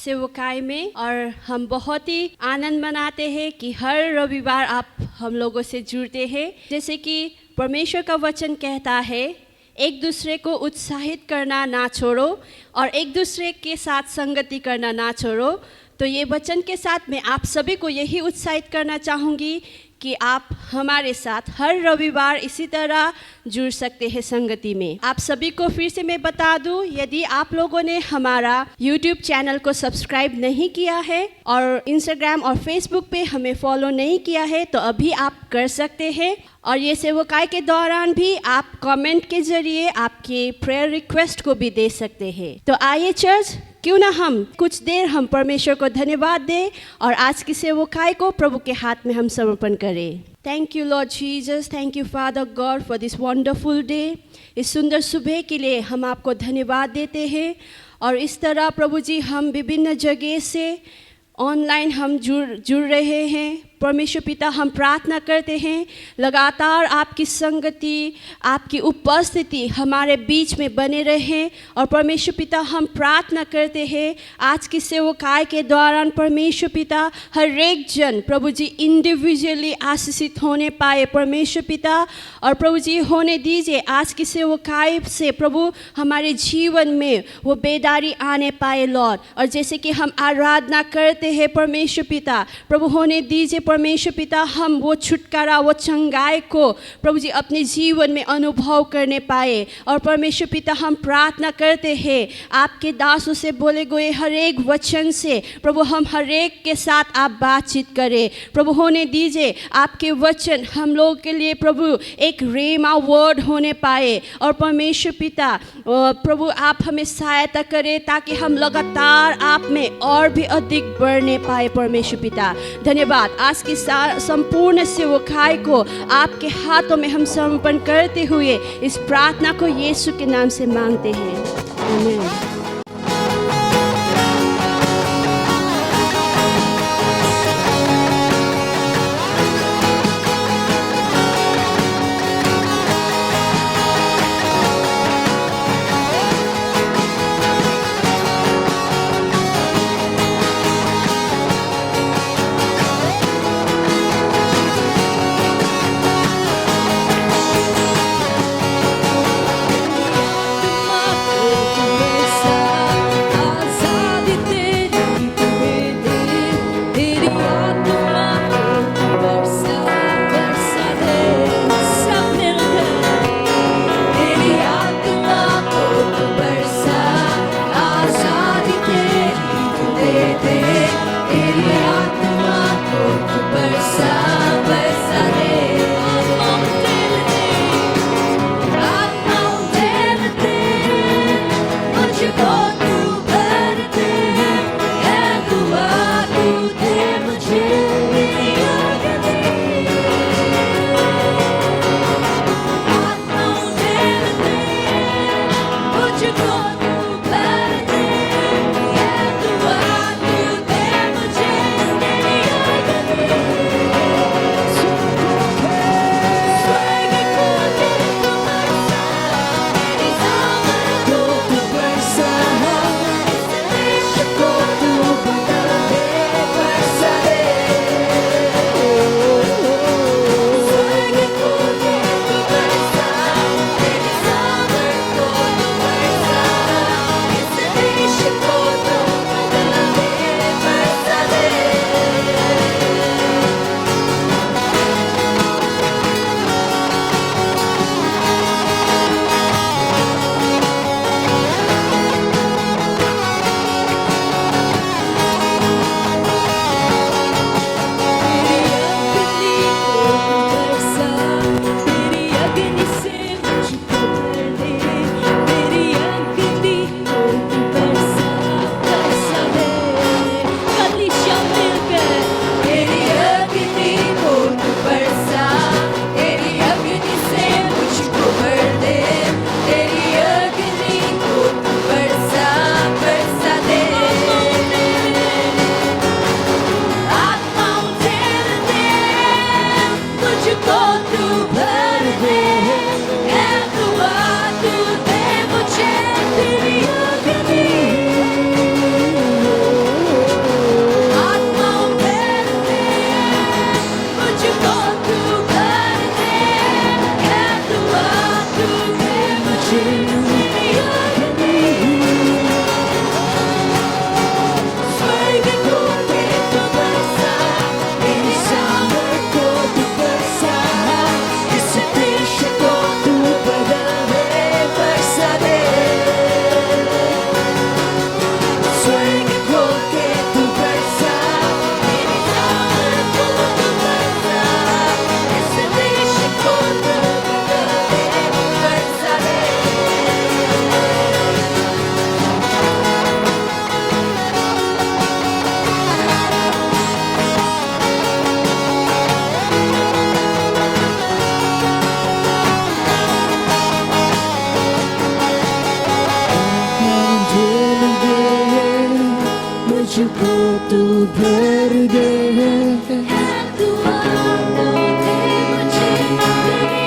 सेवकाई में, और हम बहुत ही आनंद मनाते हैं कि हर रविवार आप हम लोगों से जुड़ते हैं। जैसे कि परमेश्वर का वचन कहता है, एक दूसरे को उत्साहित करना ना छोड़ो और एक दूसरे के साथ संगति करना ना छोड़ो। तो ये वचन के साथ मैं आप सभी को यही उत्साहित करना चाहूँगी कि आप हमारे साथ हर रविवार इसी तरह जुड़ सकते हैं संगति में। आप सभी को फिर से मैं बता दूं, यदि आप लोगों ने हमारा YouTube चैनल को सब्सक्राइब नहीं किया है और Instagram और Facebook पे हमें फॉलो नहीं किया है तो अभी आप कर सकते हैं। और ये सेवकाई के दौरान भी आप कमेंट के जरिए आपके प्रेयर रिक्वेस्ट को भी दे सकते हैं। तो आइए चर्च, क्यों ना हम कुछ देर हम परमेश्वर को धन्यवाद दें और आज की सेवकाई को प्रभु के हाथ में हम समर्पण करें। Thank you Lord Jesus, thank you father God for this wonderful day. इस सुंदर सुबह के लिए हम आपको धन्यवाद देते हैं। और इस तरह प्रभु जी हम विभिन्न जगह से ऑनलाइन हम जुड़ रहे हैं। परमेश्वर पिता, हम प्रार्थना करते हैं लगातार आपकी संगति, आपकी उपस्थिति हमारे बीच में बने रहे। और परमेश्वर पिता, हम प्रार्थना करते हैं आज की सेवकाई के दौरान परमेश्वर पिता हर एक जन प्रभु जी इंडिविजुअली आशीषित होने पाए परमेश्वर पिता। और प्रभु जी होने दीजिए आज की सेवकाई से प्रभु हमारे जीवन में वो बेदारी आने पाए लॉर्ड। और जैसे कि हम आराधना करते हैं परमेश्वर पिता, प्रभु होने दीजिए परमेश्वर पिता हम वो छुटकारा, वो चंगाई को प्रभु जी अपने जीवन में अनुभव करने पाए। और परमेश्वर पिता हम प्रार्थना करते हैं आपके दासों से बोले गए हर एक वचन से प्रभु हम हर एक के साथ आप बातचीत करें। प्रभु होने दीजिए आपके वचन हम लोग के लिए प्रभु एक रेमा वर्ड होने पाए। और परमेश्वर पिता प्रभु आप हमें सहायता करें ताकि हम लगातार आप में और भी अधिक बढ़ने पाए परमेश्वर पिता। धन्यवाद। आज की संपूर्ण सेवकाई को आपके हाथों में हम समर्पण करते हुए इस प्रार्थना को यीशु के नाम से मांगते हैं, आमीन। मुझको तू भर दे दुआ तो दे मुझे तेरी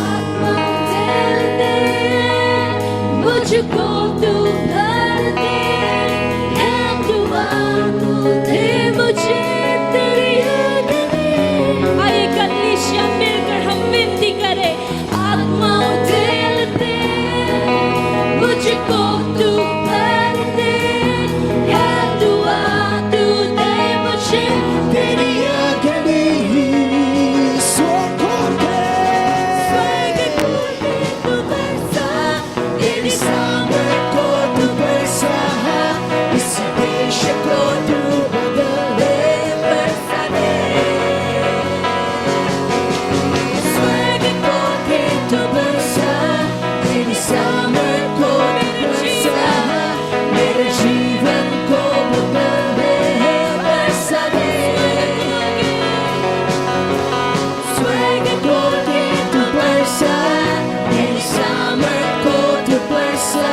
आत्मा दिल दे मुझको तू भर दे दुआ तो दे मुझे तेरी आइए कलीसिया मिलकर हम विनती करें आत्मा दिल दे मुझको तू भर दे दुआ तू दे मुझे तेरी अग्नि स्वर्ग खोले तू बरसा तेरी सामर्थ को तू बरसा इस देश को तू बदले बरसा दे स्वर्ग को दे तू बरसा तेरी सामर्थ को तू बरसा मेरे जीवन को बदले बरसा दे स्वर्ग को दे तू बरसा तेरी सामर्थ को तू बरसा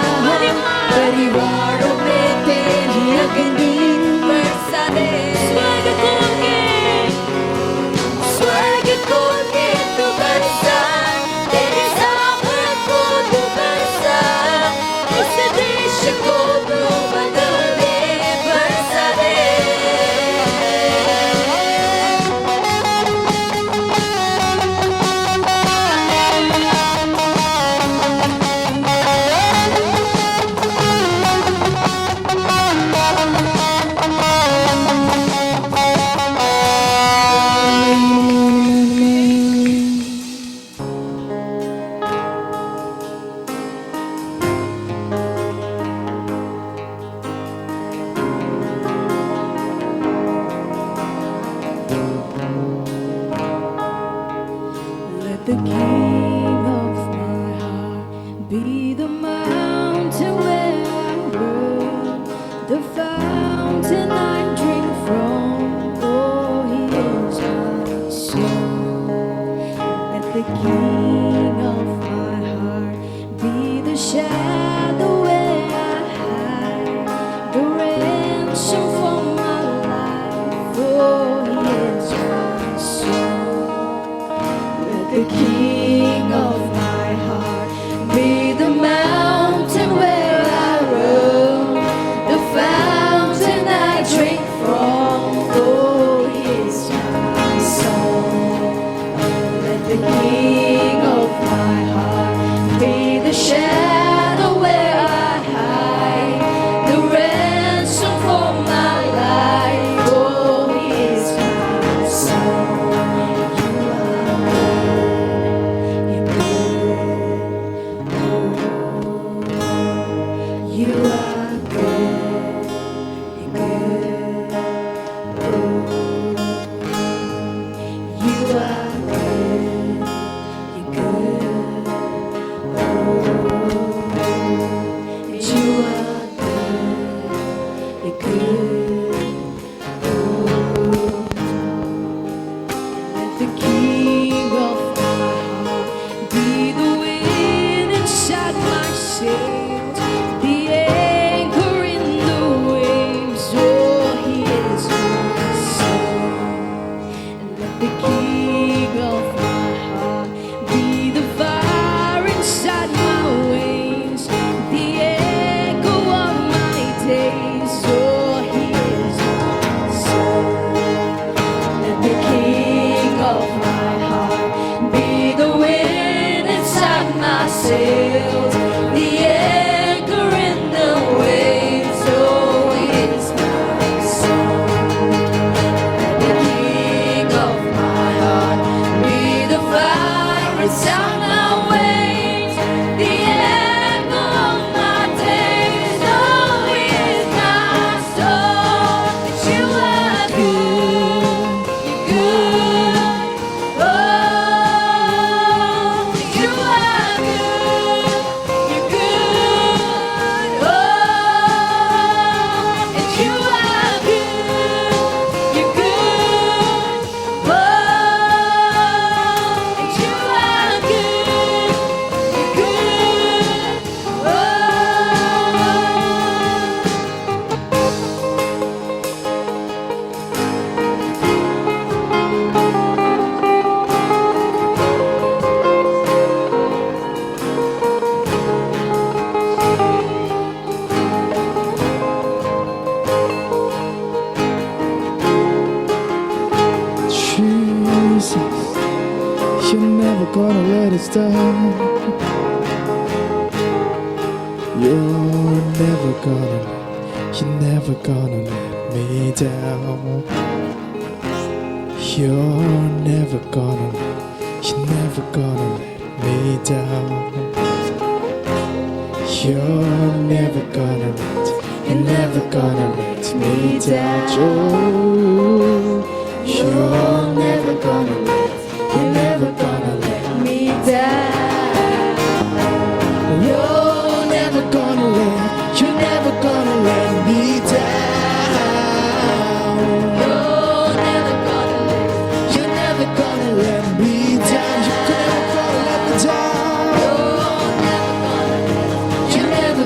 परिवारों में तेरी अग्नि बरसा दे स्वर्ग को दे तू बरसा तेरी सामर्थ को तू बरसा इस देश को तू बदल दे बरसा दे Let the king of my heart be the mountain where I run, the fountain I drink from. Oh, he is my soul. Let the king of my heart be the shadow where I hide, the ransom for my life. Oh, he is my soul. Let the king of my heart be the mountain where I run, the fountain I drink from. Oh, he is my soul. Let the king of my heart be the shadow where I hide, the ransom for my life. Oh, he is my soul. You are good, you're good, you are good, you're good, you are good, you're good. Let the king of my heart be the wind inside my sails, the air stop. You're never gonna let me down. You're never gonna let me down. You're never gonna let me down. Oh, you're never gonna let me down. You're never gonna let me down. You're never gonna let me down. You're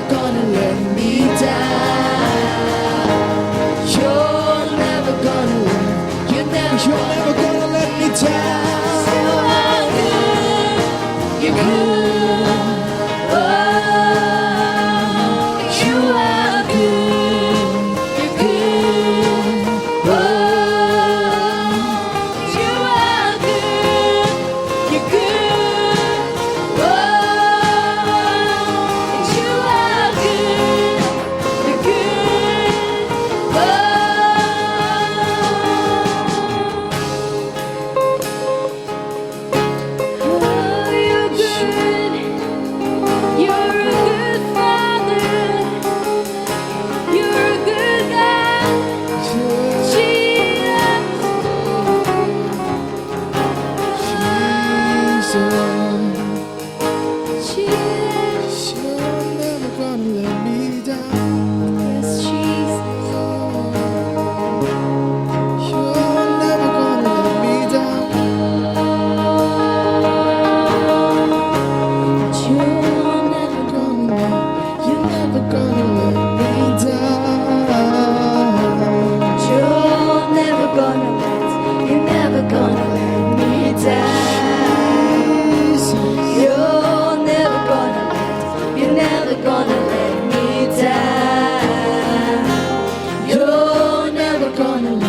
never gonna let me down. You're never gonna let me down. You're good. You are good. You're good. You are good. You're good. You are good. You're you're good. You're a good Father. You're a good God. Jesus. Jesus. You're never gonna let me down. Yes, Jesus. You're never gonna let me down. You're never You're never gonna let me down. You're never gonna let me down. You're never gonna let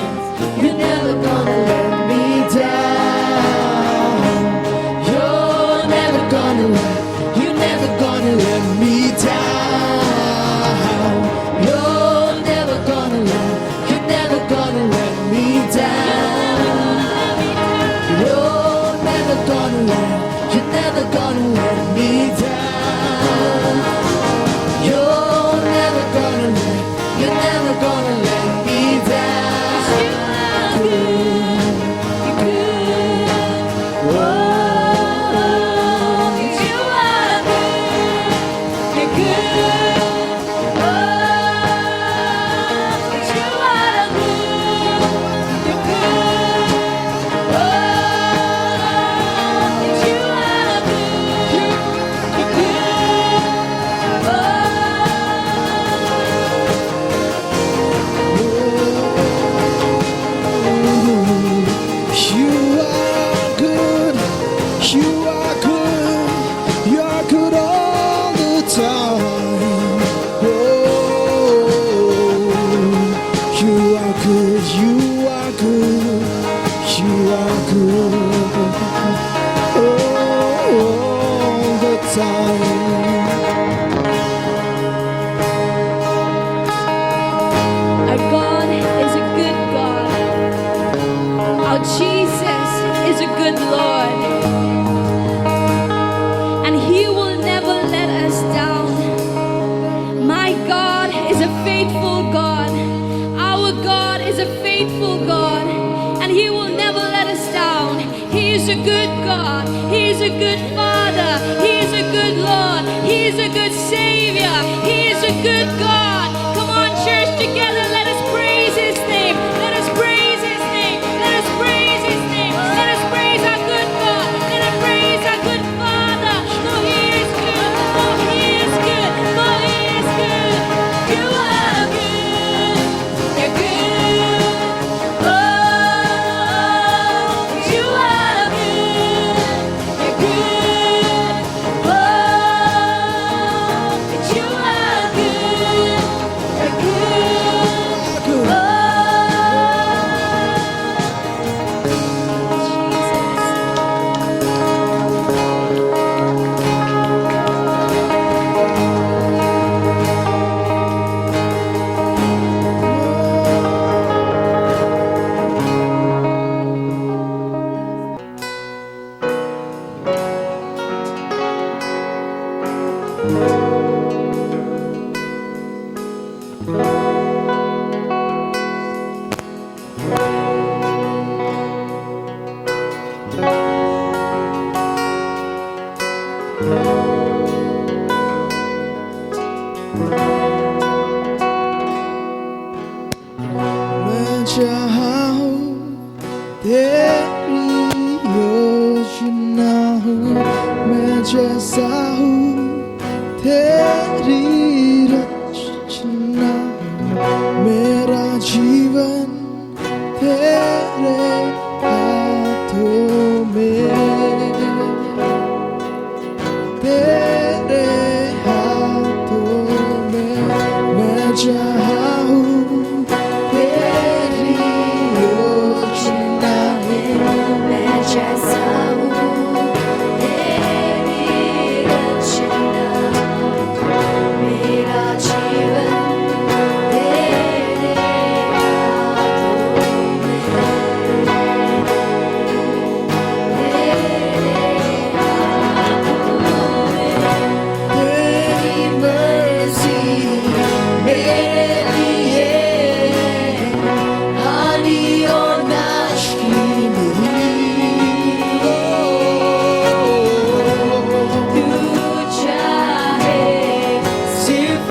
me down. You're never gonna let me down. You're never gonna let me down. You're never gonna let me down. You're never gonna let me down. You're never gonna let me down. You're good. You are good. You're good. You are good. You're good. You are good. You are good. You're good all the time. Oh, you are good. You are good. You are good all the time. Our God is a good God. Our Jesus is a good Lord. And He will never let us down. My God is a faithful God. Our God is a faithful God. And He will never let us down. He is a good God. He is a good Father. He is a good Lord. He is a good Savior. He is a good God. Come on, church, together. Let us praise His name. Let us praise His name. Let us praise His name. Let us praise our good God. Let us praise our good Father. For He is good. For He is good. For He is good. You are good. You're good. Oh, you are good. You're good. Oh, you are good. मैं चाहूं तेरी योजना हूँ, मैं जैसा हूँ तेरी रचना हूँ, मेरा जीवन तेरे हाथों में, तेरे हाथों में। मैं चाहूं तेरी योजना हूँ, मैं जैसा हूँ तेरी रचना, मेरा जीवन तेरे हाथों में, तेरे हाथों में। तेरी मर्जी मेरे लिए हानि और नाश की नहीं। तू चाहे सिर्फ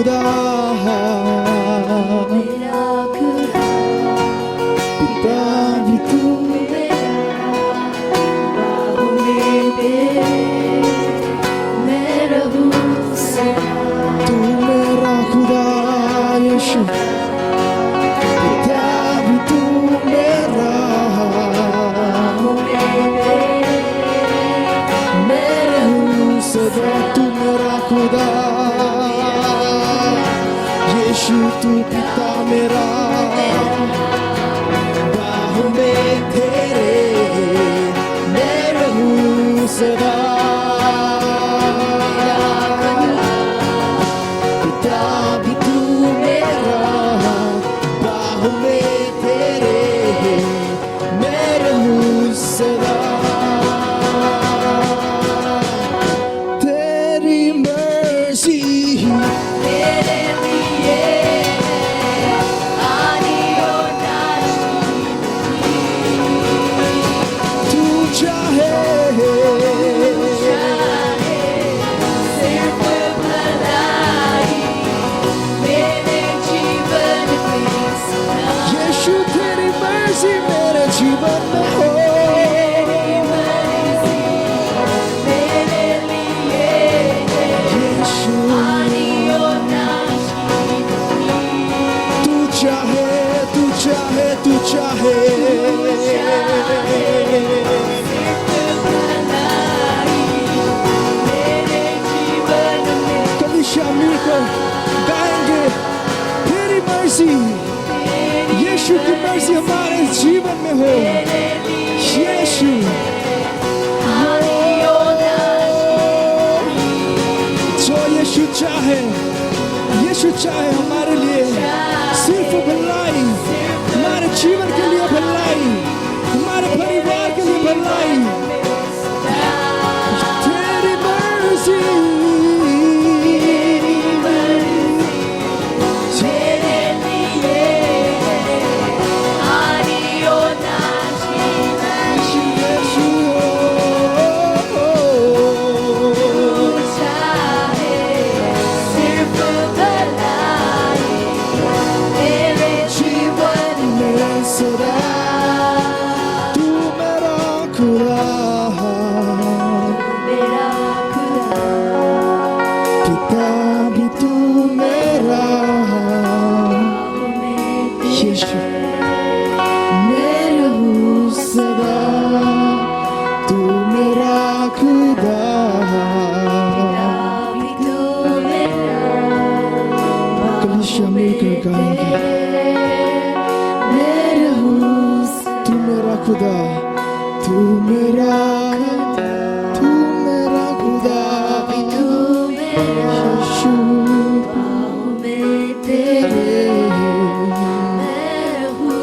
खुदा मेरा खुदा पिता भी तू बाहों में तेरे मैं रहूं सदा तू मेरा खुदा यीशु पिता भी तू मेरा बाहों में तेरे मैं रहूं सदा तू मेरा खुदा यीशु तू पिता मेरा बाहों में तेरे मैं रहूं सदा पिता भी तू मेरा बाहों में तेरे मैं रहूं सदा तेरी मर्जी तेरे लिए आनी और नाशी तू चाहे चाहे सिर्फ भलाई मेरे जीवन में सदा यीशु तेरी मर्जी मेरे जीवन में हो तेरी मर्जी मेरे लिए यीशु आनी और नाशी तू चाहे तू चाहे तू चाहे मेरे जीवन में कभी शामिल को गाएंगे तेरी मर्जी यीशु की मर्जी हमारे जीवन में हो यीशु जो यीशु चाहे हमारे लिए सिर्फ भलाई हमारे जीवन के लिए भलाई हमारे परिवार के लिए भलाई तेरी मर्जी मेरे लिए आनी और नाशी यीशु चाहे सिर्फ भलाई मेरे जीवन में सदा तू मेरा खुदा मेरा खुदा पिता भी तू मेरा यीशु मैं रहूं सदा तू मेरा खुदा अभी तो मेरा कलीसिया मिलकर गाएंगे मैं रहूं तू मेरा खुदा तू मेरा खुदा तू मेरा यीशु बाहों में तेरे मैं रहूं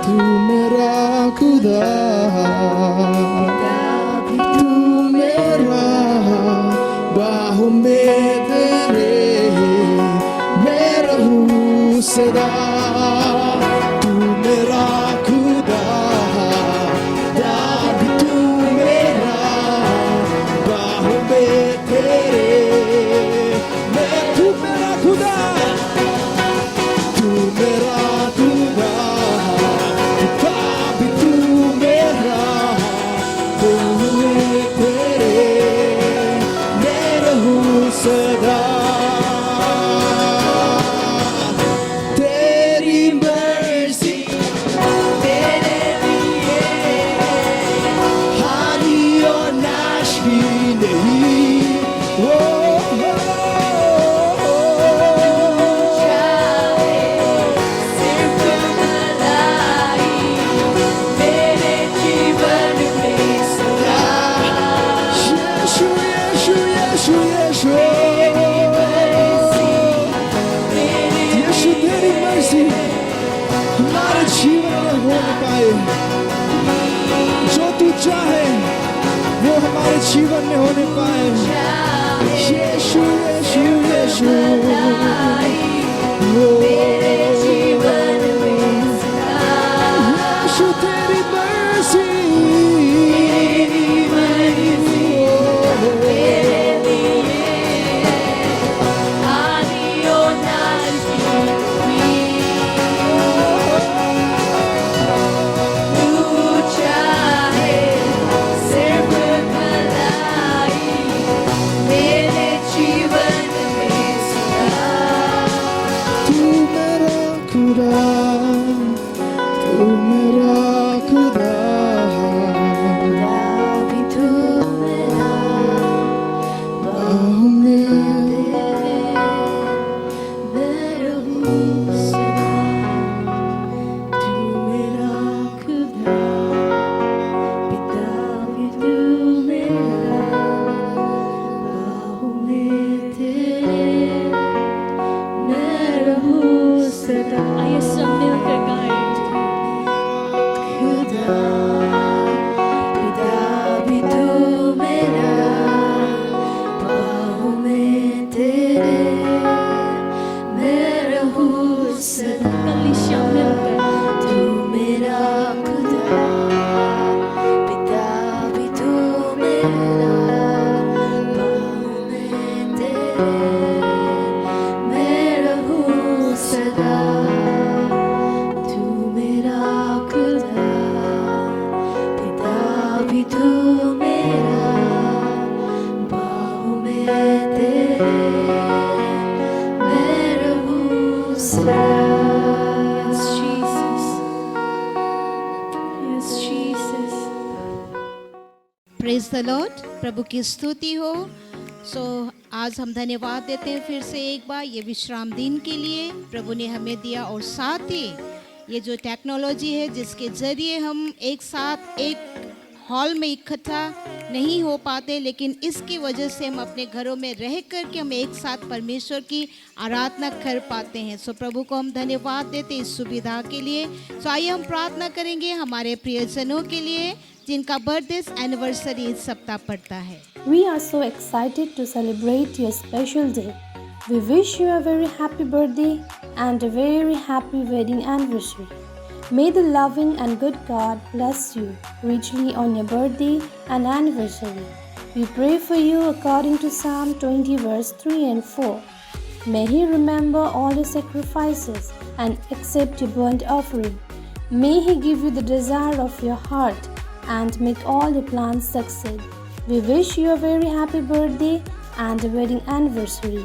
तू मेरा खुदा तू मेरा बाहों में तेरे मैं रहूं सदा तू मेरा खुदा दादी तू मेरा बाहों में तेरे मैं तू मेरा खुदा तू मेरा खुदा बाबी तू मेरा बाहों में तेरे मैं रहूं सदा तेरी मर्जी तेरे लिए हानि और नाश भी नहीं चाहे सिर्फ भलाई मेरे जीवन में सदा यीशु यीशु यीशु यीशु यीशु तेरी मर्जी हमारे जीवन में होने पाए जो तू चाहे वो हमारे जीवन में होने पाए यीशु यीशु यीशु मेरे जीवन में सदा यीशु तेरी मर्जी तेरी मर्जी मेरे लिए खुदा, तू मेरा खुदा, भी तू मेरा बाहों में मैं रहूं सदा। तू मेरा खुदा, पिता भी तू मेरा, बाहों में तेरे मैं रहूं सदा। आइए सब मिलकर गाएं। खुदा, पिता भी तू मेरा, बाहों में तेरे मैं रहूं सदा। कलीसिया मिलकर। तू मेरा खुदा, पिता भी तू मेरा, बाहों में तेरे मैं रहूं सदा। तू मेरा खुदा, पिता भी तू मेरा, बाहों में तेरे मैं रहूं सदा। Yes, Jesus. Yes, Jesus. Praise the lord. प्रभु की स्तुति हो। आज हम धन्यवाद देते हैं फिर से एक बार ये विश्राम दिन के लिए प्रभु ने हमें दिया, और साथ ही ये जो टेक्नोलॉजी है जिसके ज़रिए हम एक साथ एक हॉल में इकट्ठा नहीं हो पाते, लेकिन इसकी वजह से हम अपने घरों में रह कर के हम एक साथ परमेश्वर की आराधना कर पाते हैं। प्रभु को हम धन्यवाद देते हैं इस सुविधा के लिए। आइए हम प्रार्थना करेंगे हमारे प्रियजनों के लिए जिनका बर्थडे एनिवर्सरी इस सप्ताह पड़ता है। We are so excited to celebrate your special day. We wish you a very happy birthday and a very happy wedding anniversary. May the loving and good God bless you richly on your birthday and anniversary. We pray for you according to Psalm 20 verse 3 and 4. May He remember all your sacrifices and accept your burnt offering. May He give you the desire of your heart and make all your plans succeed. We wish you a very happy birthday and a wedding anniversary.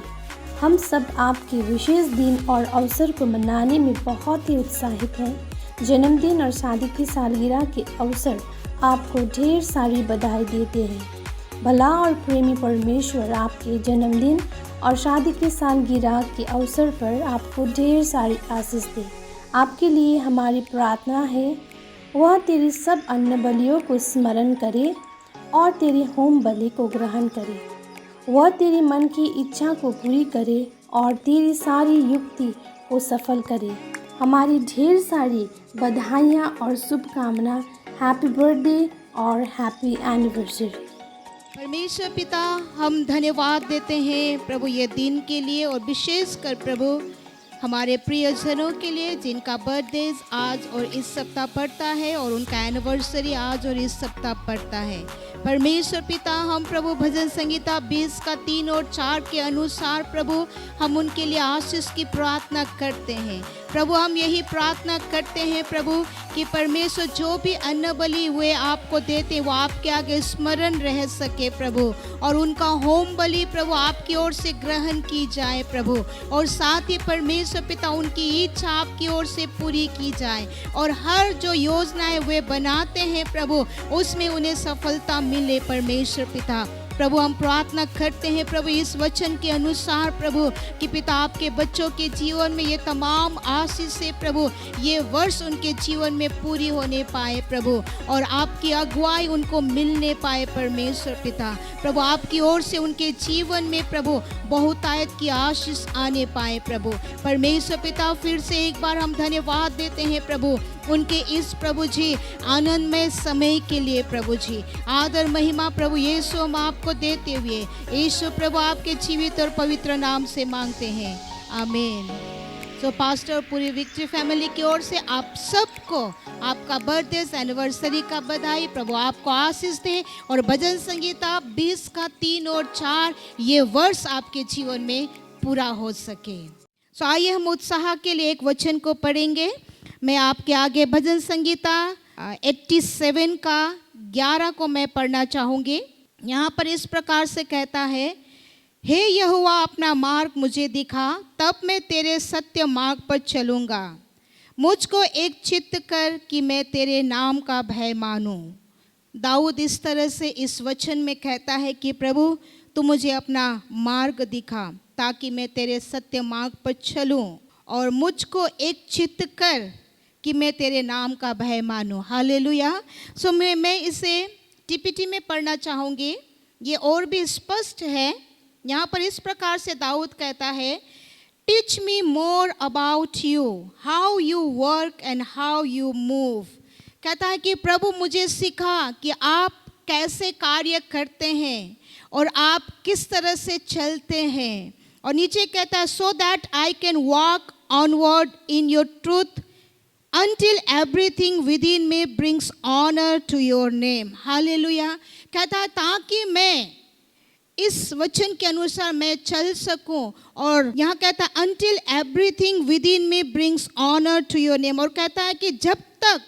हम सब आपके विशेष दिन और अवसर को मनाने में बहुत ही उत्साहित हैं। जन्मदिन और शादी की सालगिरह के अवसर आपको ढेर सारी बधाई देते हैं। भला और प्रेमी परमेश्वर आपके जन्मदिन और शादी की सालगिरह के अवसर पर आपको ढेर सारी आशीष दे। आपके लिए हमारी प्रार्थना है, वह तेरी सब अन्न बलियों को स्मरण करे और तेरी होम बलि को ग्रहण करे। वह तेरे मन की इच्छा को पूरी करे और तेरी सारी युक्ति को सफल करे। हमारी ढेर सारी बधाइयाँ और शुभकामना। हैप्पी बर्थडे और हैप्पी एनिवर्सरी। परमेश्वर पिता, हम धन्यवाद देते हैं प्रभु ये दिन के लिए, और विशेष कर प्रभु हमारे प्रियजनों के लिए जिनका बर्थडे आज और इस सप्ताह पड़ता है और उनका एनिवर्सरी आज और इस सप्ताह पड़ता है। परमेश्वर पिता, हम प्रभु भजन संहिता 20 का 3 और 4 के अनुसार प्रभु हम उनके लिए आशीष की प्रार्थना करते हैं। प्रभु हम यही प्रार्थना करते हैं प्रभु कि परमेश्वर जो भी अन्न बलि हुए आपको देते वो आपके आगे स्मरण रह सके प्रभु, और उनका होम बलि प्रभु आपकी ओर से ग्रहण की जाए प्रभु, और साथ ही परमेश्वर पिता उनकी इच्छा आपकी ओर से पूरी की जाए, और हर जो योजनाएं वे बनाते हैं प्रभु उसमें उन्हें सफलता मिले। परमेश्वर पिता प्रभु हम प्रार्थना करते हैं प्रभु इस वचन के अनुसार प्रभु कि पिता आपके बच्चों के जीवन में ये तमाम आशीष से प्रभु ये वर्ष उनके जीवन में पूरी होने पाए प्रभु, और आपकी अगुवाई उनको मिलने पाए। परमेश्वर पिता प्रभु आपकी ओर से उनके जीवन में प्रभु बहुतायत की आशीष आने पाए प्रभु। परमेश्वर पिता फिर से एक बार हम धन्यवाद देते हैं प्रभु उनके इस प्रभु जी आनंदमय समय के लिए प्रभु जी। आदर महिमा प्रभु यीशु हम आपको देते हुए यीशु प्रभु आपके जीवित और पवित्र नाम से मांगते हैं, आमीन। पास्टर पूरी विक्ट्री फैमिली की ओर से आप सबको आपका बर्थडे एनिवर्सरी का बधाई। प्रभु आपको आशीष दे और भजन संगीता 20 का 3 और 4 ये वर्ष आपके जीवन में पूरा हो सके। आइए हम उत्साह के लिए एक वचन को पढ़ेंगे। मैं आपके आगे भजन संगीता 87 का 11 को मैं पढ़ना चाहूँगी। यहाँ पर इस प्रकार से कहता है, हे यहोवा अपना मार्ग मुझे दिखा, तब मैं तेरे सत्य मार्ग पर चलूँगा। मुझको एक चित्त कर कि मैं तेरे नाम का भय मानूं। दाऊद इस तरह से इस वचन में कहता है कि प्रभु तू मुझे अपना मार्ग दिखा ताकि मैं तेरे सत्य मार्ग पर चलूं, और मुझको एक चित्त कर कि मैं तेरे नाम का भय मानूं। हालेलुया। सो मैं इसे टीपीटी में पढ़ना चाहूँगी, ये और भी स्पष्ट है। यहाँ पर इस प्रकार से दाऊद कहता है, teach me more about you, how you work and how you move. कहता है कि प्रभु मुझे सिखा कि आप कैसे कार्य करते हैं और आप किस तरह से चलते हैं। और नीचे कहता है, so that I can walk onward in your truth until everything within me brings honor to your name. Hallelujah. कहता है ताकि मैं इस वचन के अनुसार मैं चल सकूं, और यहाँ कहता है until everything within me brings honor to your name। और कहता है कि जब तक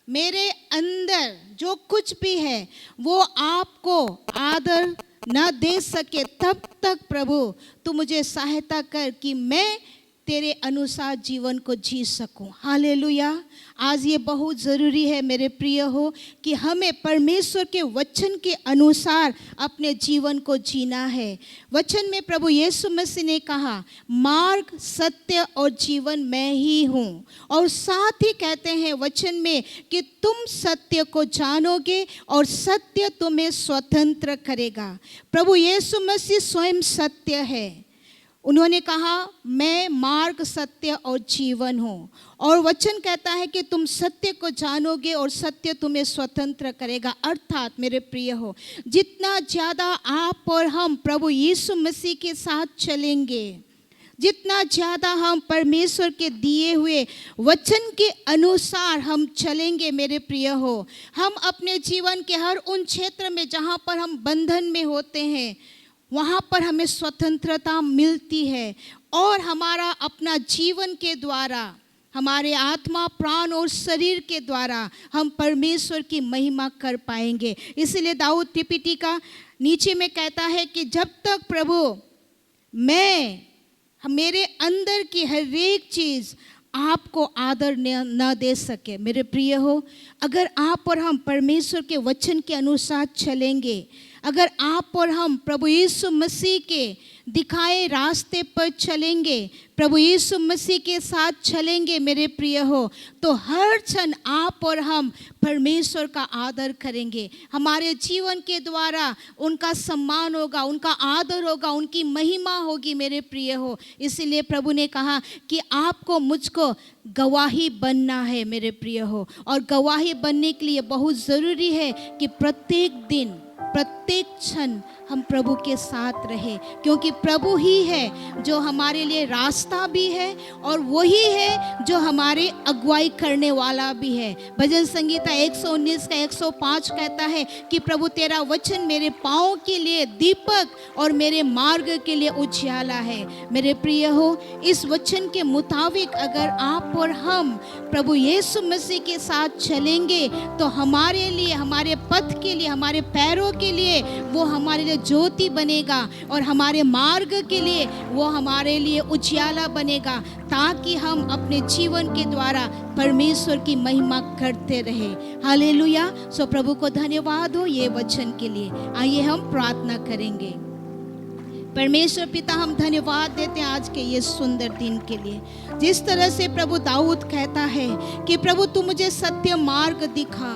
मेरे अंदर जो कुछ भी है वो आपको आदर न दे सके, तब तक प्रभु तू मुझे सहायता कर कि मैं तेरे अनुसार जीवन को जी सकूं। हालेलुया। आज ये बहुत ज़रूरी है मेरे प्रिय हो कि हमें परमेश्वर के वचन के अनुसार अपने जीवन को जीना है। वचन में प्रभु यीशु मसीह ने कहा, मार्ग सत्य और जीवन मैं ही हूँ। और साथ ही कहते हैं वचन में कि तुम सत्य को जानोगे और सत्य तुम्हें स्वतंत्र करेगा। प्रभु यीशु मसीह स्वयं सत्य है। उन्होंने कहा, मैं मार्ग सत्य और जीवन हूँ। और वचन कहता है कि तुम सत्य को जानोगे और सत्य तुम्हें स्वतंत्र करेगा। अर्थात मेरे प्रिय हो, जितना ज़्यादा आप और हम प्रभु यीशु मसीह के साथ चलेंगे, जितना ज़्यादा हम परमेश्वर के दिए हुए वचन के अनुसार हम चलेंगे मेरे प्रिय हो, हम अपने जीवन के हर उन क्षेत्र में जहाँ पर हम बंधन में होते हैं वहाँ पर हमें स्वतंत्रता मिलती है। और हमारा अपना जीवन के द्वारा, हमारे आत्मा प्राण और शरीर के द्वारा हम परमेश्वर की महिमा कर पाएंगे। इसलिए दाऊद टीपीटी का नीचे में कहता है कि जब तक प्रभु मेरे अंदर की हर एक चीज़ आपको आदर न दे सके, मेरे प्रिय हो, अगर आप और हम परमेश्वर के वचन के अनुसार चलेंगे, अगर आप और हम प्रभु यीशु मसीह के दिखाए रास्ते पर चलेंगे, प्रभु यीशु मसीह के साथ चलेंगे मेरे प्रिय हो, तो हर क्षण आप और हम परमेश्वर का आदर करेंगे। हमारे जीवन के द्वारा उनका सम्मान होगा, उनका आदर होगा, उनकी महिमा होगी मेरे प्रिय हो। इसीलिए प्रभु ने कहा कि आपको मुझको गवाही बनना है मेरे प्रिय हो। और गवाही बनने के लिए बहुत ज़रूरी है कि प्रत्येक दिन प्रत्येक क्षण हम प्रभु के साथ रहे, क्योंकि प्रभु ही है जो हमारे लिए रास्ता भी है और वही है जो हमारे अगुवाई करने वाला भी है। भजन संगीता 119 का 105 कहता है कि प्रभु तेरा वचन मेरे पाँव के लिए दीपक और मेरे मार्ग के लिए उजियाला है। मेरे प्रिय हो, इस वचन के मुताबिक अगर आप और हम प्रभु यीशु मसीह के साथ चलेंगे तो हमारे लिए, हमारे पथ के लिए, हमारे पैरों के लिए वो हमारे लिए ज्योति बनेगा और हमारे मार्ग के लिए वो हमारे लिए उजियाला बनेगा, ताकि हम अपने जीवन के द्वारा परमेश्वर की महिमा करते रहे। हालेलुया। सो प्रभु को धन्यवाद हो ये वचन के लिए। आइए हम प्रार्थना करेंगे। परमेश्वर पिता, हम धन्यवाद देते हैं आज के ये सुंदर दिन के लिए। जिस तरह से प्रभु दाऊद कहता है कि प्रभु तू मुझे सत्य मार्ग दिखा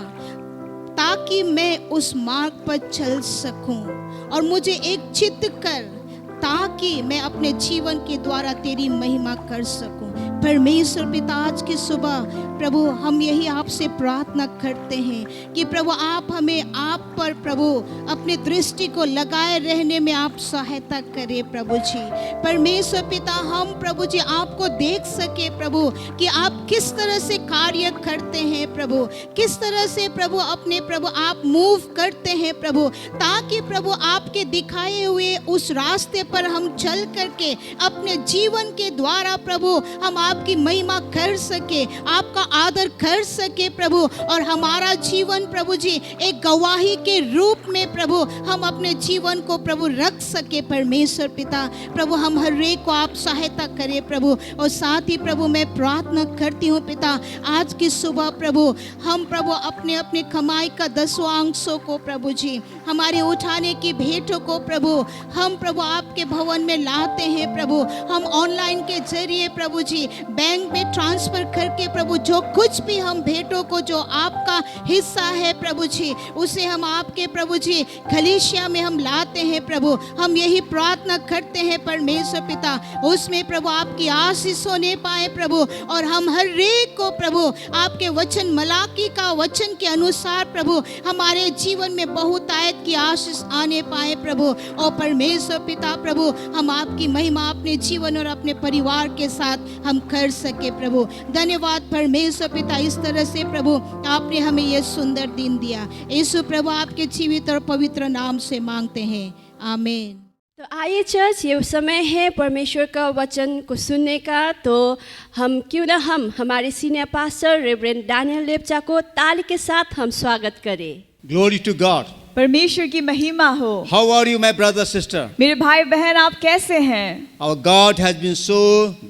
ताकि मैं उस मार्ग पर चल सकूं, और मुझे एक चित्त कर ताकि मैं अपने जीवन के द्वारा तेरी महिमा कर सकूं। परमेश्वर पिता, आज की सुबह प्रभु हम यही आपसे प्रार्थना करते हैं कि प्रभु आप हमें आप पर प्रभु अपनी दृष्टि को लगाए रहने में आप सहायता करें प्रभु जी। परमेश्वर पिता, हम प्रभु जी आपको देख सके प्रभु कि आप किस तरह से कार्य करते हैं प्रभु, किस तरह से प्रभु अपने प्रभु आप मूव करते हैं प्रभु, ताकि प्रभु आपके दिखाए हुए उस रास्ते पर हम चल करके अपने जीवन के द्वारा प्रभु हम आपकी महिमा कर सके, आपका आदर कर सके प्रभु, और हमारा जीवन प्रभु जी एक गवाही के रूप में प्रभु हम अपने जीवन को प्रभु रख सके परमेश्वर पिता। प्रभु हम हर एक को आप सहायता करें प्रभु। और साथ ही प्रभु मैं प्रार्थना करती हूँ पिता, आज की सुबह प्रभु हम प्रभु अपने अपने कमाई का 10वां अंशों को प्रभु जी, हमारे उठाने की भेंटों को प्रभु हम प्रभु आपके भवन में लाते हैं प्रभु। हम ऑनलाइन के जरिए प्रभु जी बैंक में ट्रांसफर करके प्रभु जो कुछ भी हम भेंटों को जो आपका हिस्सा है प्रभु जी, उसे हम आपके प्रभु जी कलीसिया में हम लाते हैं प्रभु। हम यही प्रार्थना करते हैं परमेश्वर पिता, उसमें प्रभु आपकी आशीष होने पाए प्रभु, और हम हर एक को प्रभु आपके वचन मलाकी का वचन के अनुसार प्रभु हमारे जीवन में बहुत आयत की आशीष आने पाए प्रभु। और परमेश्वर पिता प्रभु हम आपकी महिमा अपने जीवन और अपने परिवार के साथ हम कर सके प्रभु। धन्यवाद परमेश्वर पिता, इस तरह से प्रभु आपने हमें यह सुंदर दिन दिया। यीशु प्रभु आपके जीवित और पवित्र नाम से मांगते हैं, आमीन। तो आइए चर्च, ये समय है परमेश्वर का वचन को सुनने का। तो हम क्यों ना हम हमारे senior pastor reverend Daniel Lepcha को ताली के साथ हम स्वागत करें। Glory to God. परमेश्वर की महिमा हो। How are you, my brother, sister? मेरे भाई बहन आप कैसे हैं? Our God has been so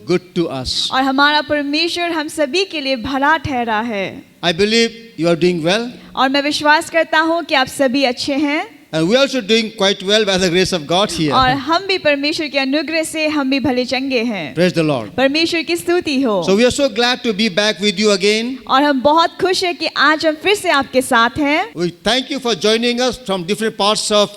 good to us. और हमारा परमेश्वर हम सभी के लिए भला ठहरा है। I believe you are doing well. और मैं विश्वास करता हूँ कि आप सभी अच्छे हैं। And we are also doing quite well by the grace of God here. और हम भी परमेश्वर के अनुग्रह से हम भी भले चंगे हैं। Praise the Lord. परमेश्वर की स्तुति हो। So we are so glad to be back with you again. और हम बहुत खुश हैं कि आज हम फिर से आपके साथ हैं। We thank you for joining us from different parts of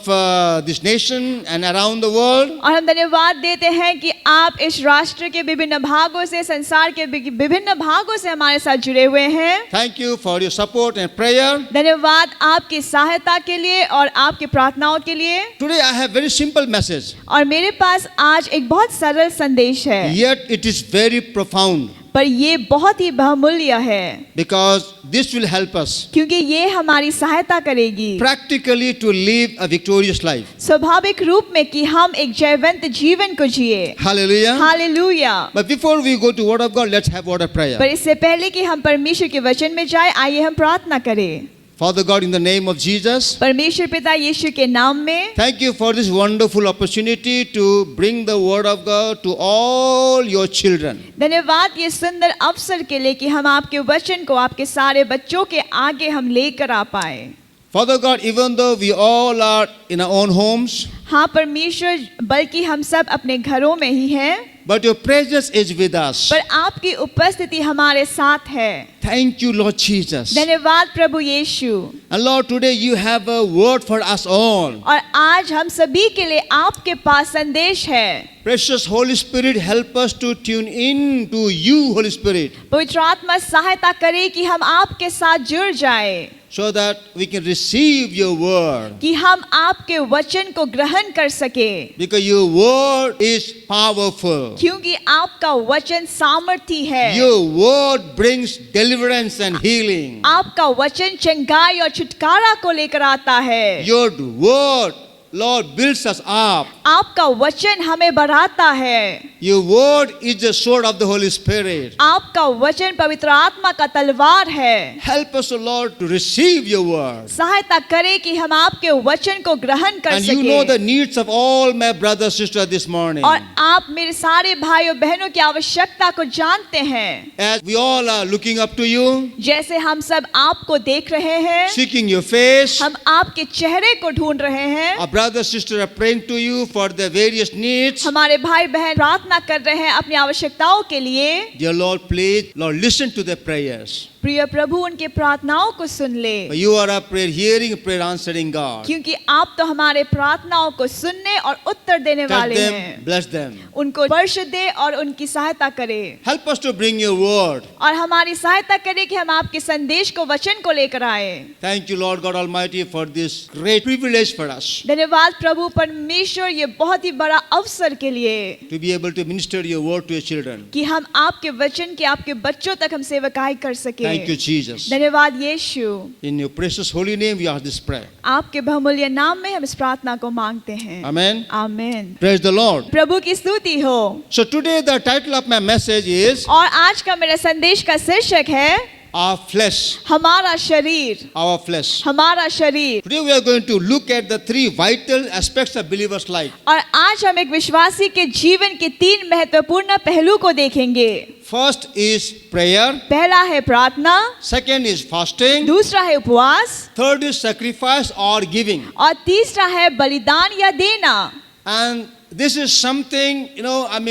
this nation and around the world. और हम धन्यवाद देते हैं कि आप इस राष्ट्र के विभिन्न भागों से, संसार के विभिन्न भागों से हमारे साथ जुड़े हुए हैं। Thank you for your support and prayer. धन्यवाद आपकी सहायता के लिए और आपकी प्रार्थनाओं के लिए। Today I have very simple message. और मेरे पास आज एक बहुत सरल संदेश है, Yet it is very profound. पर ये बहुत ही बहुमूल्य है, Because this will help us क्योंकि ये हमारी सहायता करेगी practically to live a victorious life. स्वाभाविक रूप में कि हम एक जयवंत जीवन को जिए। Hallelujah. Hallelujah. But before we go to Word of God, let's have word of prayer. पर इससे पहले कि हम परमेश्वर के वचन में जाए, आइए हम प्रार्थना करें। Father God, in the name of Jesus, परमेश्वर पिता यीशु के नाम में thank you for this wonderful opportunity to bring the Word of God to all your children. धन्यवाद ये सुंदर अवसर के लिए कि हम आपके वचन को आपके सारे बच्चों के आगे हम लेकर आ पाए। Father God, even though we all are in our own homes, हाँ परमेश्वर, बल्कि हम सब अपने घरों में ही हैं, but your presence is with us. पर आपकी उपस्थिति हमारे साथ है। Thank you, Lord Jesus. धन्यवाद प्रभु यीशु। And Lord, today you have a word for us all. और आज हम सभी के लिए आपके पास संदेश है। Precious Holy Spirit, help us to tune in to you, Holy Spirit, पवित्र आत्मा सहायता करे कि हम आपके साथ जुड़ जाए, so that we can receive your word. कि हम आपके वचन को ग्रहण कर सके, Because your word is powerful. क्योंकि आपका वचन सामर्थी है। Your word brings deliverance and healing. आपका वचन चंगाई और छुटकारा को लेकर आता है। Your word, Lord, builds us up. आपका वचन हमें बढ़ाता है। Your word is the sword of the Holy Spirit. आपका वचन पवित्र आत्मा का तलवार है। Help us, O Lord, to receive your word. सहायता करे कि हम आपके वचन को ग्रहण कर And you know सके। the needs of all my brothers and sisters this morning. और आप मेरे सारे भाइयों बहनों की आवश्यकता को जानते हैं। As we all are looking up to you, जैसे हम सब आपको देख रहे हैं, seeking your face, हम आपके चेहरे को ढूंढ रहे हैं। our brothers and sisters are praying to you for their various needs. हमारे भाई बहन प्रार्थना कर रहे हैं अपनी आवश्यकताओं के लिए। Dear Lord, please, Lord, listen to their prayers. प्रिय प्रभु उनके प्रार्थनाओं को सुन ले, You are a prayer hearing, prayer answering God. क्योंकि आप तो हमारे प्रार्थनाओं को सुनने और उत्तर देने Touch वाले them, हैं। bless them. उनको स्पर्श दे और उनकी सहायता करे, Help us to bring your word. और हमारी सहायता करे कि हम आपके संदेश को, वचन को लेकर आए। Thank you, Lord God Almighty, for this great privilege for us. धन्यवाद धन्यवाद प्रभु परमेश्वर ये बहुत ही बड़ा अवसर के लिए to be able to minister your word to your children. कि हम आपके वचन के आपके बच्चों तक हम सेवकाई कर सके। Thank you, Jesus. धन्यवाद यीशु। In your precious holy name, we ask this prayer. आपके बहुमूल्य नाम में हम इस प्रार्थना को मांगते हैं। Amen. आमीन। Praise the Lord. प्रभु की स्तुति हो। So today the title of my message is और आज का मेरा संदेश का शीर्षक है Our Flesh. हमारा शरीर। Our flesh. हमारा शरीर। Today we are going to look at the three vital aspects of believers' life. और आज हम एक विश्वासी के जीवन के 3 महत्वपूर्ण पहलू को देखेंगे। First is prayer. पहला है प्रार्थना, Second is fasting. दूसरा है उपवास Third is sacrifice or giving. और तीसरा है बलिदान या देना। And this is something,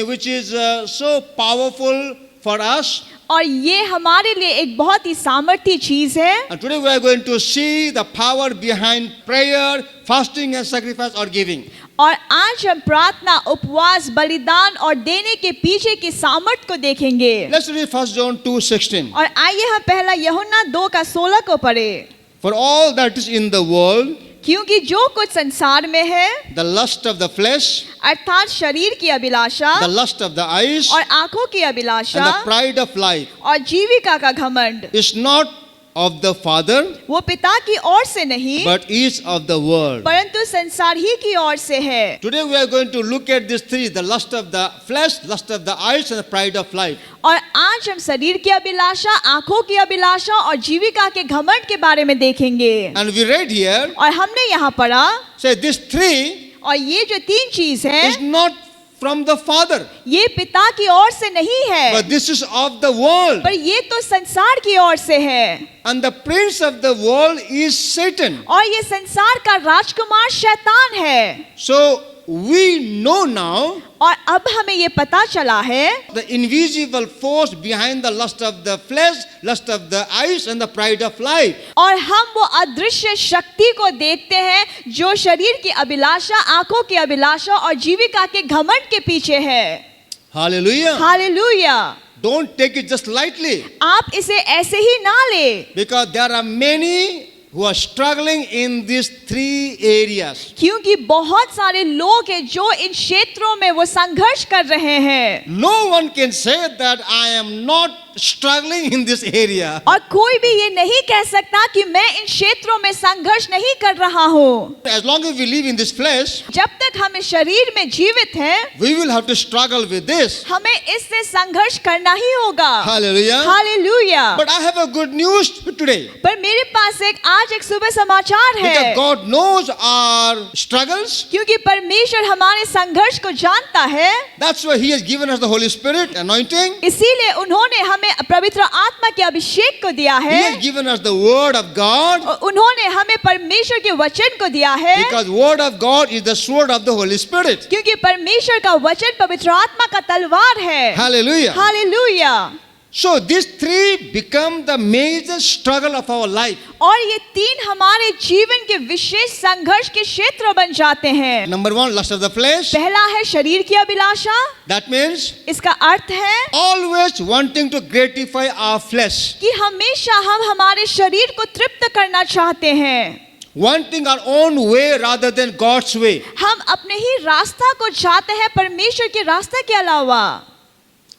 which is so powerful for us. और ये हमारे लिए एक बहुत ही सामर्थ्य चीज है। And today we are going to see the power behind prayer, fasting and sacrifice or giving. और आज हम प्रार्थना, उपवास, बलिदान और देने के पीछे की सामर्थ्य को देखेंगे। Let's read 1 John 2:16. और आइए हम पहला यूहन्ना 2:16 को पढ़े। For all that is in the world, क्योंकि जो कुछ संसार में है, the lust of the flesh, अर्थात शरीर की अभिलाषा the lust of the eyes, और आंखों की and Abhilasha the pride of life, और जीविका का घमंड, is not of the Father, वो पिता की ओर से नहीं but is of the world. परंतु संसार ही की ओर से है। Today we are going to look at these three: the lust of the flesh, lust of the eyes, and the pride of life. और आज हम शरीर की अभिलाषा, आंखों की अभिलाषा और जीविका के घमंड के बारे में देखेंगे। And we read here, और हमने यहाँ पढ़ा, say these three और ये जो 3 चीज है is not from the Father, ये पिता की ओर से नहीं है, but this is of the world. पर ये तो संसार की ओर से है। And the prince of the world is Satan. और ये संसार का राजकुमार शैतान है। So we know now और अब हमें ये पता चला है the invisible force behind the lust of the flesh, lust of the eyes, and the pride of life. और हम वो अदृश्य शक्ति को देखते हैं जो शरीर की अभिलाषा, आंखों की अभिलाषा और जीविका के घमंड के पीछे है। Hallelujah. Hallelujah. Don't take it just lightly, आप इसे ऐसे ही ना ले, because there are many who are struggling in these three areas. क्योंकि बहुत सारे लोग हैं जो इन क्षेत्रों में वो संघर्ष कर रहे हैं। No one can say that I am not struggling in this area. और कोई भी ये नहीं कह सकता कि मैं इन क्षेत्रों में संघर्ष नहीं कर रहा हूँ। As long as we live in this flesh, जब तक हम इस शरीर में जीवित हैं, we will have to struggle with this. हमें इससे संघर्ष करना ही होगा। Hallelujah. Hallelujah. But I have a good news today. पर मेरे पास आज एक शुभ समाचार है, Because God knows our struggles. क्योंकि परमेश्वर हमारे संघर्ष को जानता है। That's why He has given us the Holy Spirit anointing. इसीलिए उन्होंने हमें पवित्र आत्मा के अभिषेक को दिया He है। has given us the Word of God. और उन्होंने हमें परमेश्वर के वचन को दिया है, Because Word of God is the sword of the Holy Spirit. क्योंकि परमेश्वर का वचन पवित्र आत्मा का तलवार है। Hallelujah. Hallelujah. So these three become the major struggle of our life. और ये 3 हमारे जीवन के विशेष संघर्ष के क्षेत्र बन जाते हैं। Number 1, lust of the flesh. पहला है शरीर की अभिलाषा। That means इसका अर्थ है always wanting to gratify our flesh. कि हमेशा हम हमारे शरीर को तृप्त करना चाहते हैं, Wanting our own way rather than God's way. हम अपने ही रास्ता को चाहते हैं परमेश्वर के रास्ते के अलावा।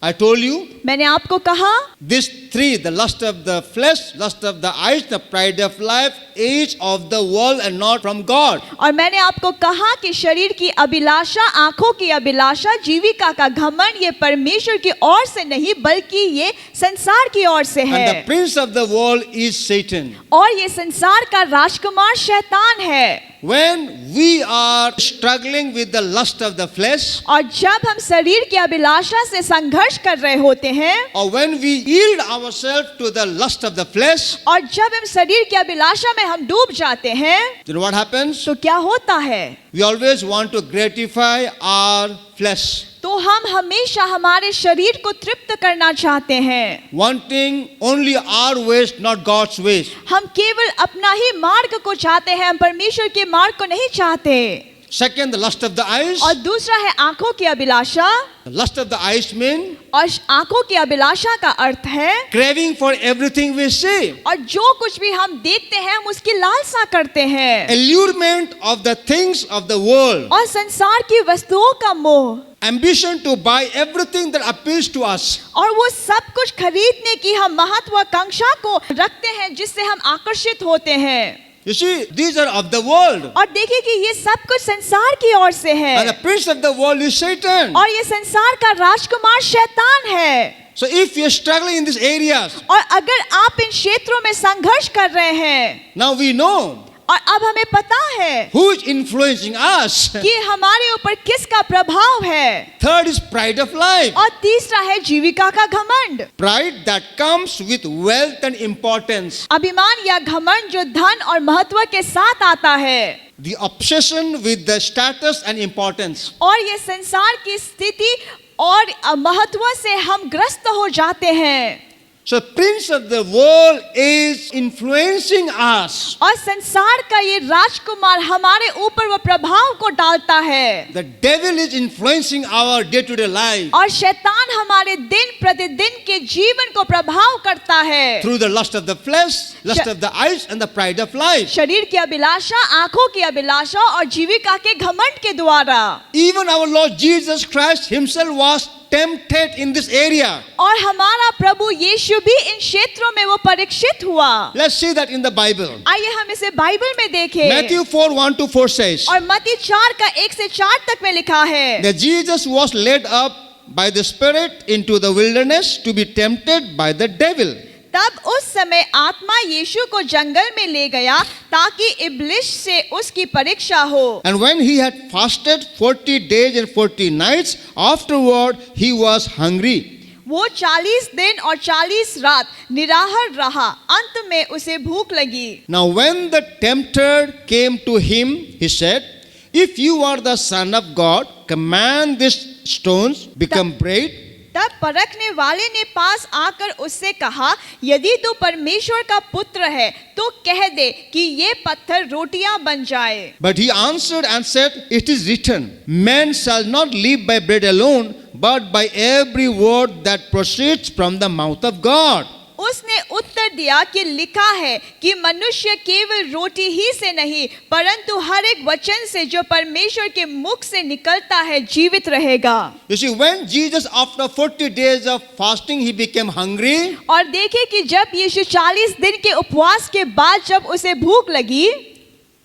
I told you, मैंने आपको कहा these three, the lust of the flesh, lust of the eyes, the pride of life, is of the world and not from God. और मैंने आपको कहा कि शरीर की अभिलाषा, आंखों की अभिलाषा, जीविका का घमंड ये परमेश्वर की ओर से नहीं बल्कि ये संसार की ओर से है। And the prince of the world is Satan. और ये संसार का राजकुमार शैतान है। When we are struggling with the lust of the flesh, और जब हम शरीर की अभिलाषा से संघर्ष कर रहे होते हैं, or when we yield ourselves to the lust of the flesh, और जब हम शरीर की अभिलाषा में हम डूब जाते हैं, then what happens? तो क्या होता है? We always want to gratify our flesh, तो हम हमेशा हमारे शरीर को तृप्त करना चाहते हैं, wanting only our ways, not God's ways. हम केवल अपना ही मार्ग को चाहते हैं, हम परमेश्वर के मार्ग को नहीं चाहते। Second, the lust of the eyes. और दूसरा है आंखों की अभिलाषा। The lust of the eyes mean और आंखों की अभिलाषा का अर्थ है craving for everything we see. और जो कुछ भी हम देखते हैं हम उसकी लालसा करते हैं। Allurement of the things of the world. और संसार की वस्तुओं का मोह। Ambition to buy everything that appeals to us. और वो सब कुछ खरीदने की हम महत्वाकांक्षा को रखते हैं जिससे हम आकर्षित होते हैं। You see, these are of the world. और देखिए कि ये सब कुछ संसार की ओर से है। And the prince of the world is Satan. और ये संसार का राजकुमार शैतान है। So if you are struggling in these areas, और अगर आप इन क्षेत्रों में संघर्ष कर रहे हैं, now we know और अब हमें पता है who is influencing us. कि हमारे ऊपर किसका प्रभाव है। Third is pride of life. और तीसरा है जीविका का घमंड। Pride that comes with wealth and importance. अभिमान या घमंड जो धन और महत्व के साथ आता है। The obsession with the status and importance. और ये संसार की स्थिति और महत्व से हम ग्रस्त हो जाते हैं। So prince of the world is influencing us. और संसार का ये राजकुमार हमारे ऊपर वो प्रभाव को डालता है। The devil is influencing our day-to-day life और शैतान हमारे दिन प्रतिदिन के जीवन को प्रभाव करता है। through the lust of the flesh, lust of the eyes, and the pride of life. शरीर की अभिलाषा, आंखों की अभिलाषा और जीविका के घमंड के द्वारा। Even our Lord Jesus Christ himself was tempted in this area. और हमारा प्रभु यीशु भी इन क्षेत्रों में वो परीक्षित हुआ। Let's see that in the Bible. आइए हम इसे बाइबल में देखें। Matthew 4:1-4 says और मत्ती 4 का 1 से 4 तक में लिखा है that Jesus was led up by the Spirit into the wilderness to be tempted by the devil. तब उस समय आत्मा यीशु को जंगल में ले गया ताकि इब्लिस से उसकी परीक्षा हो। And when he had fasted 40 days and 40 nights, afterward he was hungry. वो 40 दिन और 40 रात निराहार रहा, अंत में उसे भूख लगी। Now when the tempter came to him, he said, "If you are the Son of God, command these stones become bread." तब परखने वाले ने पास आकर उससे कहा, यदि तू परमेश्वर का पुत्र है तो कह दे कि ये पत्थर रोटियां बन जाए। But he answered and said, "It is written, man shall not live by bread alone, but by every word that proceeds from the mouth of God." उसने उत्तर दिया कि लिखा है कि मनुष्य केवल रोटी ही से नहीं परंतु हर एक वचन से जो परमेश्वर के मुख से निकलता है जीवित रहेगा। You see, when Jesus after 40 days of fasting he became hungry, और देखे कि जब यीशु 40 दिन के उपवास के बाद जब उसे भूख लगी,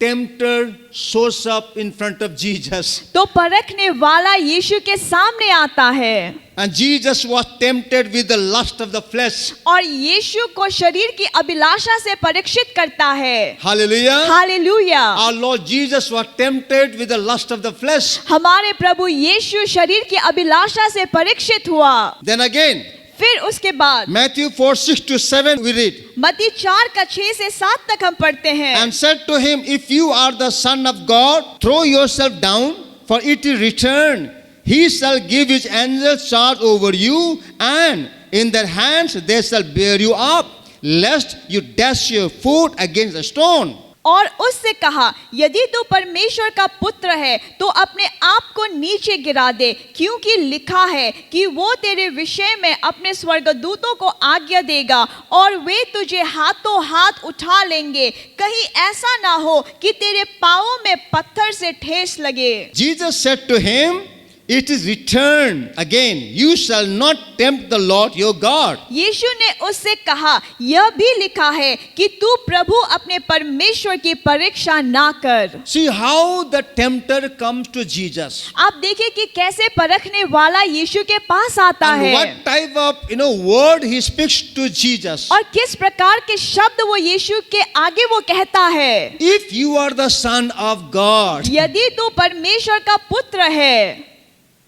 tempter shows up in front of Jesus. तो परखने वाला यीशु के सामने आता है। And Jesus was tempted with the lust of the flesh. और यीशु को शरीर की अभिलाषा से परीक्षित करता है। Hallelujah. Hallelujah. Our Lord Jesus was tempted with the lust of the flesh. हमारे प्रभु यीशु शरीर की अभिलाषा से परीक्षित हुआ। Then again, फिर उसके बाद Matthew 4:6-7 we read. मत्ती 4 का 6 से 7 तक हम पढ़ते हैं। And said to him, "If you are the Son of God, throw yourself down, for it is written, He shall give His angels charge over you, and in their hands they shall bear you up, lest you dash your foot against a stone." और उससे कहा, यदि तू परमेश्वर का पुत्र है तो अपने आप को नीचे गिरा दे, क्योंकि लिखा है कि वो तेरे विषय में अपने स्वर्गदूतों को आज्ञा देगा और वे तुझे हाथों हाथ उठा लेंगे, कहीं ऐसा ना हो कि तेरे पांवों में पत्थर से ठेस लगे। Jesus said to him, "It is written again, you shall not tempt the Lord your God." यीशु ने उससे कहा, यह भी लिखा है कि तू प्रभु अपने परमेश्वर की परीक्षा ना कर। See how the tempter comes to Jesus. आप देखिए कि कैसे परखने वाला यीशु के पास आता And है what type of word he speaks to Jesus. और किस प्रकार के शब्द वो यीशु के आगे वो कहता है, If you are the Son of God. यदि तू परमेश्वर का पुत्र है,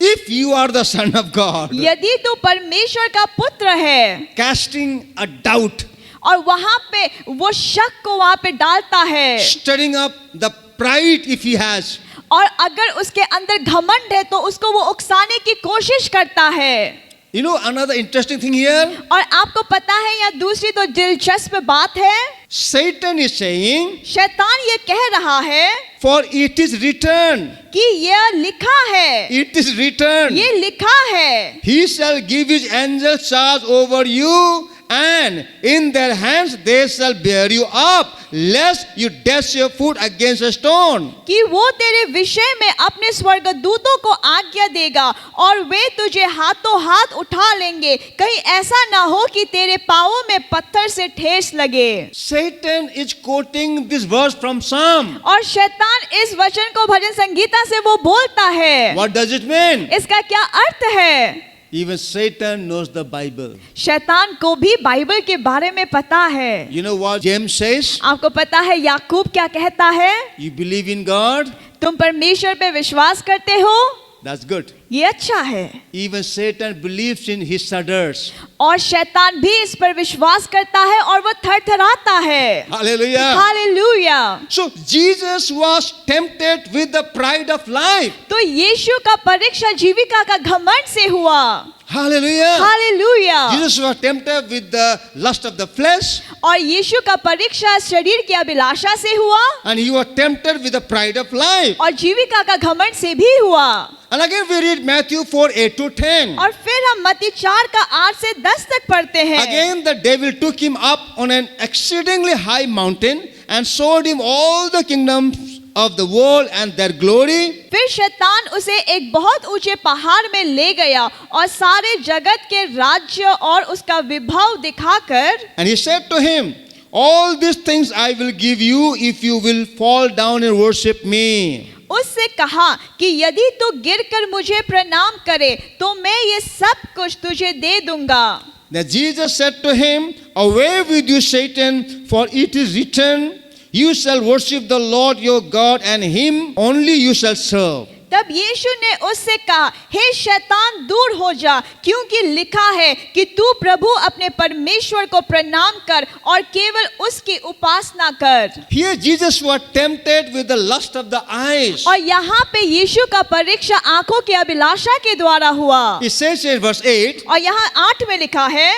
If you are the Son of God. यदि तू परमेश्वर का पुत्र है, Casting a doubt. और वहां पे वो शक को वहां पे डालता है, Stirring up the pride if he has. और अगर उसके अंदर घमंड है तो उसको वो उकसाने की कोशिश करता है। You know another interesting thing here? और आपको पता है यहाँ दूसरी तो दिलचस्प बात है, Satan is saying, शैतान ये कह रहा है for it is written, कि यह लिखा है, it is written, ये लिखा है, he shall give his angels charge over you, and in their hands they shall bear you up, lest you dash your foot against a stone. कि वो तेरे विषय में अपने स्वर्गदूतों को आज्ञा देगा और वे तुझे हाथों हाथ उठा लेंगे, कहीं ऐसा ना हो कि तेरे पांवों में पत्थर से ठेस लगे। Satan is quoting this verse from Psalm. और शैतान इस वचन को भजन संगीता से वो बोलता है। What does it mean? इसका क्या अर्थ है? Even Satan knows the Bible. शैतान को भी बाइबल के बारे में पता है। You know what James says? आपको पता है याकूब क्या कहता है? You believe in God? तुम परमेश्वर पे विश्वास करते हो, That's good. ये अच्छा है। Even Satan believes in his shudders. और शैतान भी इस पर विश्वास करता है और वो थरथराता है। Hallelujah. Hallelujah. So Jesus was tempted with the pride of life. तो यीशु का परीक्षा जीविका का घमंड से हुआ। Hallelujah. Hallelujah. Jesus was tempted with the lust of the flesh, और यीशु का परीक्षा शरीर की अभिलाषा से हुआ and he was tempted with the pride of life. और जीविका का घमंड से भी हुआ। And again we read Matthew 4:8-10. और फिर हम मत्ती 4 का 8 से 10 तक पढ़ते हैं। Again the devil took him up on an exceedingly high mountain and showed him all the kingdoms of the world and their glory. फिर शैतान उसे एक बहुत ऊंचे पहाड़ में ले गया और सारे जगत के राज्य और उसका विभव दिखाकर, And he said to him, all these things I will give you if you will fall down and worship me. उससे कहा कि यदि तू गिरकर मुझे प्रणाम करे तो मैं ये सब कुछ तुझे दे दूंगा। Then Jesus said to him, away with you Satan, for it is written, you shall worship the Lord your God and him only you shall serve. तब यीशु ने उससे कहा, हे शैतान दूर हो जा, क्योंकि लिखा है कि तू प्रभु अपने परमेश्वर को प्रणाम कर और केवल उसकी उपासना कर। Here Jesus was tempted with the lust of the eyes. और यहाँ पे यीशु का परीक्षा आंखों की अभिलाषा के द्वारा हुआ। It says in verse 8, और यहाँ 8 में लिखा है,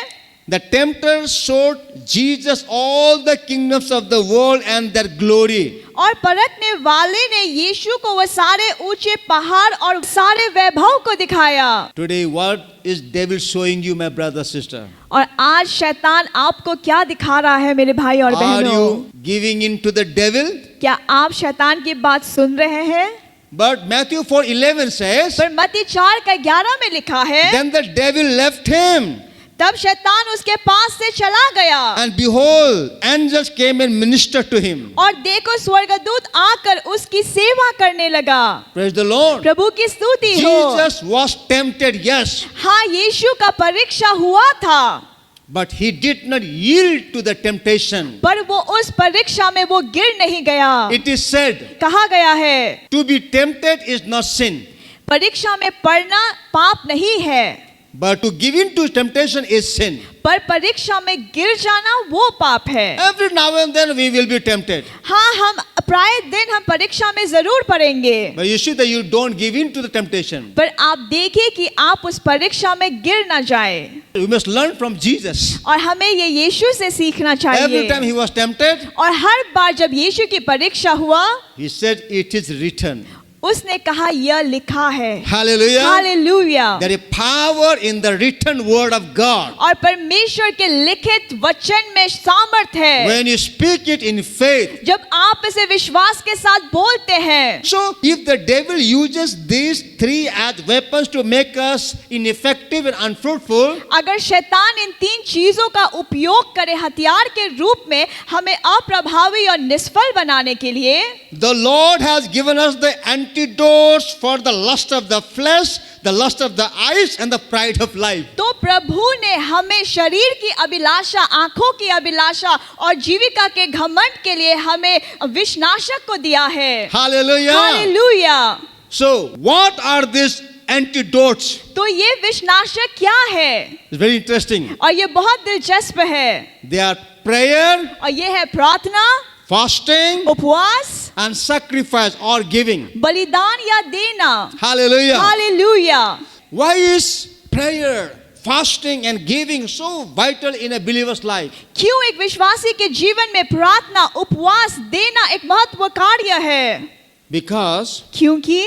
the tempter showed Jesus all the kingdoms of the world and their glory. और परखने वाले ने यीशु को वो सारे ऊंचे पहाड़ और सारे वैभव को दिखाया। Today what is devil showing you, my brother, sister? और आज शैतान आपको क्या दिखा रहा है मेरे भाई और Are बहनों? you giving in to the devil? क्या आप शैतान की बात सुन रहे हैं? But Matthew 4:11 says, पर मत्ती 4 का 11 में लिखा है, then the devil left him, तब शैतान उसके पास से चला गया and behold, angels came and ministered to him. और देखो स्वर्गदूत आकर उसकी सेवा करने लगा। Praise the Lord. प्रभु की स्तुति हो। Jesus was tempted, yes, हाँ, यीशु का परीक्षा हुआ था, but he did not yield to the temptation. पर वो उस परीक्षा में वो गिर नहीं गया। It is said, कहा गया है, to be tempted is not sin, परीक्षा में पड़ना पाप नहीं है, but to give in to temptation is sin. पर परीक्षा में गिर जाना वो पाप है। Every now and then we will be tempted, हाँ, हम प्राय दिन हम परीक्षा में जरूर पड़ेंगे, but you see that you don't give in to the temptation. पर आप देखिए कि आप उस परीक्षा में गिर ना जाए। We must learn from Jesus. और हमें ये यीशु से सीखना Every time चाहिए। he was tempted, और हर बार जब यीशु की परीक्षा हुआ, he said, it is written. उसने कहा यह लिखा है। Hallelujah. Hallelujah. There is power in the written word of God. और परमेश्वर के लिखित वचन में सामर्थ है। When you speak it in faith. जब आप इसे विश्वास के साथ बोलते हैं। So if the devil uses these three as weapons to make us ineffective and unfruitful, अगर शैतान इन 3 चीजों का उपयोग करे हथियार के रूप में हमें अप्रभावी और निष्फल बनाने के लिए, the Lord has given us the antidotes for the lust of the flesh, the lust of the eyes and the pride of life. तो प्रभु ने हमें शरीर की अभिलाषा, आंखों की अभिलाषा और जीविका के घमंड के लिए हमें विषनाशक को दिया है। Hallelujah. Hallelujah. So what are these antidotes? तो ये विषनाशक क्या है? It's very interesting. और ये बहुत दिलचस्प है। They are prayer, और ये है प्रार्थना, fasting उपवास, and sacrifice or giving. बलिदान या देना। Hallelujah. Hallelujah. Why is prayer, fasting and giving so vital in a believer's life? क्यों एक विश्वासी के जीवन में प्रार्थना, उपवास देना एक महत्वपूर्ण कार्य है? Because क्योंकि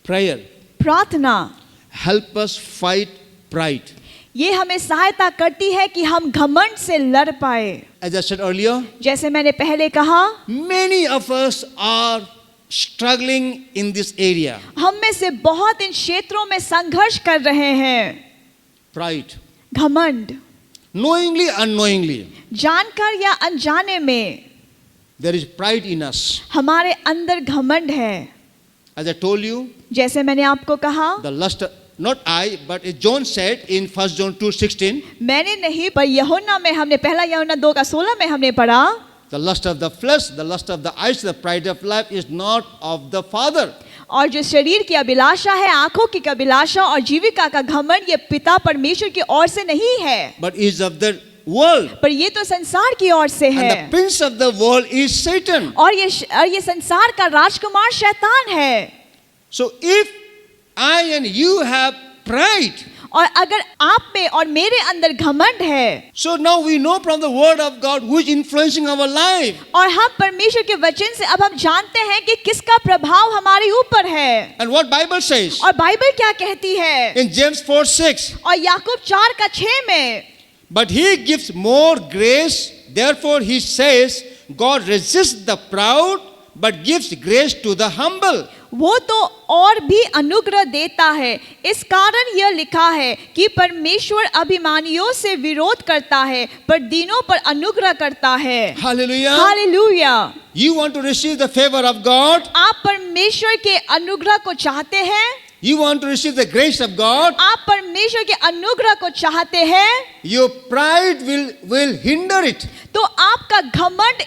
prayer प्रार्थना help us fight pride. ये हमें सहायता करती है कि हम घमंड से लड़ पाए। As I said earlier, जैसे मैंने पहले कहा, many of us are struggling in this area. हम में से बहुत इन क्षेत्रों में संघर्ष कर रहे हैं। Pride. घमंड, Knowingly, unknowingly, जानकर या अनजाने में there is pride in us. हमारे अंदर घमंड है। As I told you, जैसे मैंने आपको कहा, the lust, not I, but John said in 1 John 2:16, मैंने नहीं पर यूहन्ना में हमने पहला यूहन्ना 2:16 में हमने पढ़ा, the lust of the flesh, the lust of the eyes, the pride of life is not of the Father. और जो शरीर की अभिलाषा है, आंखों की अभिलाषा और जीविका का घमंड, ये पिता परमेश्वर की ओर से नहीं है, But is of the world. पर ये तो संसार की ओर से And है। the prince of the world is Satan. और ये संसार का राजकुमार शैतान है। So if I and you have pride, और अगर आप में और मेरे अंदर घमंड है, so now we know from the word of God who is influencing our life. और हम परमेश्वर के वचन से अब हम जानते हैं कि किसका प्रभाव हमारे ऊपर है। And what Bible says और बाइबल क्या कहती है? in James 4:6, और याकूब 4:6 में, but he gives more grace, therefore he says, God resists the proud, but gives grace to the humble. वो तो और भी अनुग्रह देता है। इस कारण यह लिखा है कि परमेश्वर अभिमानियों से विरोध करता है, पर दीनों पर अनुग्रह करता है। Hallelujah. Hallelujah. You want to receive the favor of God? आप परमेश्वर के अनुग्रह को चाहते हैं? You want to receive the grace of God? आप परमेश्वर के अनुग्रह को चाहते हैं? Your pride will hinder it. तो आपका घमंड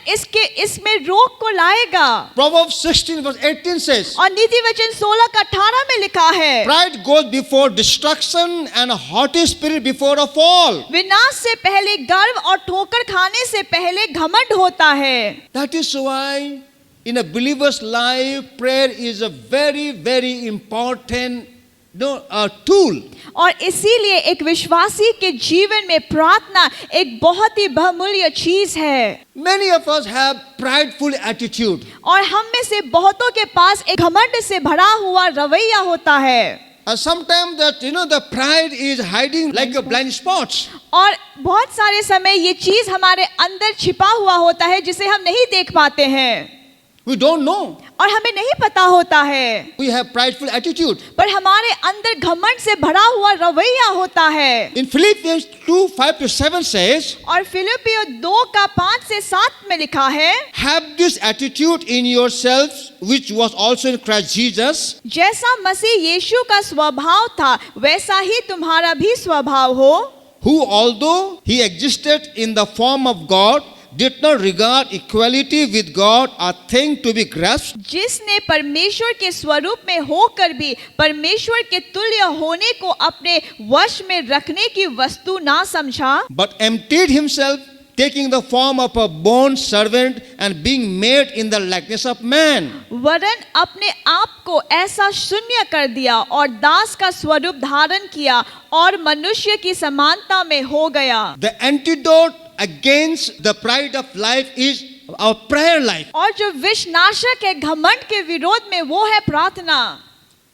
इसमें रोक को लाएगा। Proverbs 16:18 says, और नीति वचन 16:18 में लिखा है, pride goes before destruction and a haughty spirit before a fall. विनाश से पहले गर्व और ठोकर खाने से पहले घमंड होता है। That is why in a believer's life, prayer is a very, very important tool. और इसीलिए एक विश्वासी के जीवन में प्रार्थना एक बहुत ही बहुमूल्य चीज है। Many of us have prideful attitude. और हम में से बहुतों के पास एक घमंड से भरा हुआ रवैया होता है। Sometimes that the pride is hiding like a blind spots. और बहुत सारे समय ये चीज हमारे अंदर छिपा हुआ होता है जिसे हम नहीं देख पाते हैं। We don't know. और हमें नहीं पता होता है। We have prideful attitude. पर हमारे अंदर घमंड से भरा हुआ रवैया होता है। In Philippians 2:5-7 says, और फिलिपियों 2:5-7 में लिखा है, have this attitude in yourselves which was also in Christ Jesus. जैसा मसीह यीशु का स्वभाव था वैसा ही तुम्हारा भी स्वभाव हो, Who although he existed in the form of God, did not regard equality with God a thing to be grasped, जिसने परमेश्वर के स्वरूप में होकर भी परमेश्वर के तुल्य होने को अपने वश में रखने की वस्तु ना समझा, but emptied himself, taking the form of a bond servant and being made in the likeness of man. वरन अपने आप को ऐसा शून्य कर दिया और दास का स्वरूप धारण किया और मनुष्य की समानता में हो गया। The antidote against the pride of life is our prayer life. और जो विषनाशक है घमंड के विरोध में वो है प्रार्थना।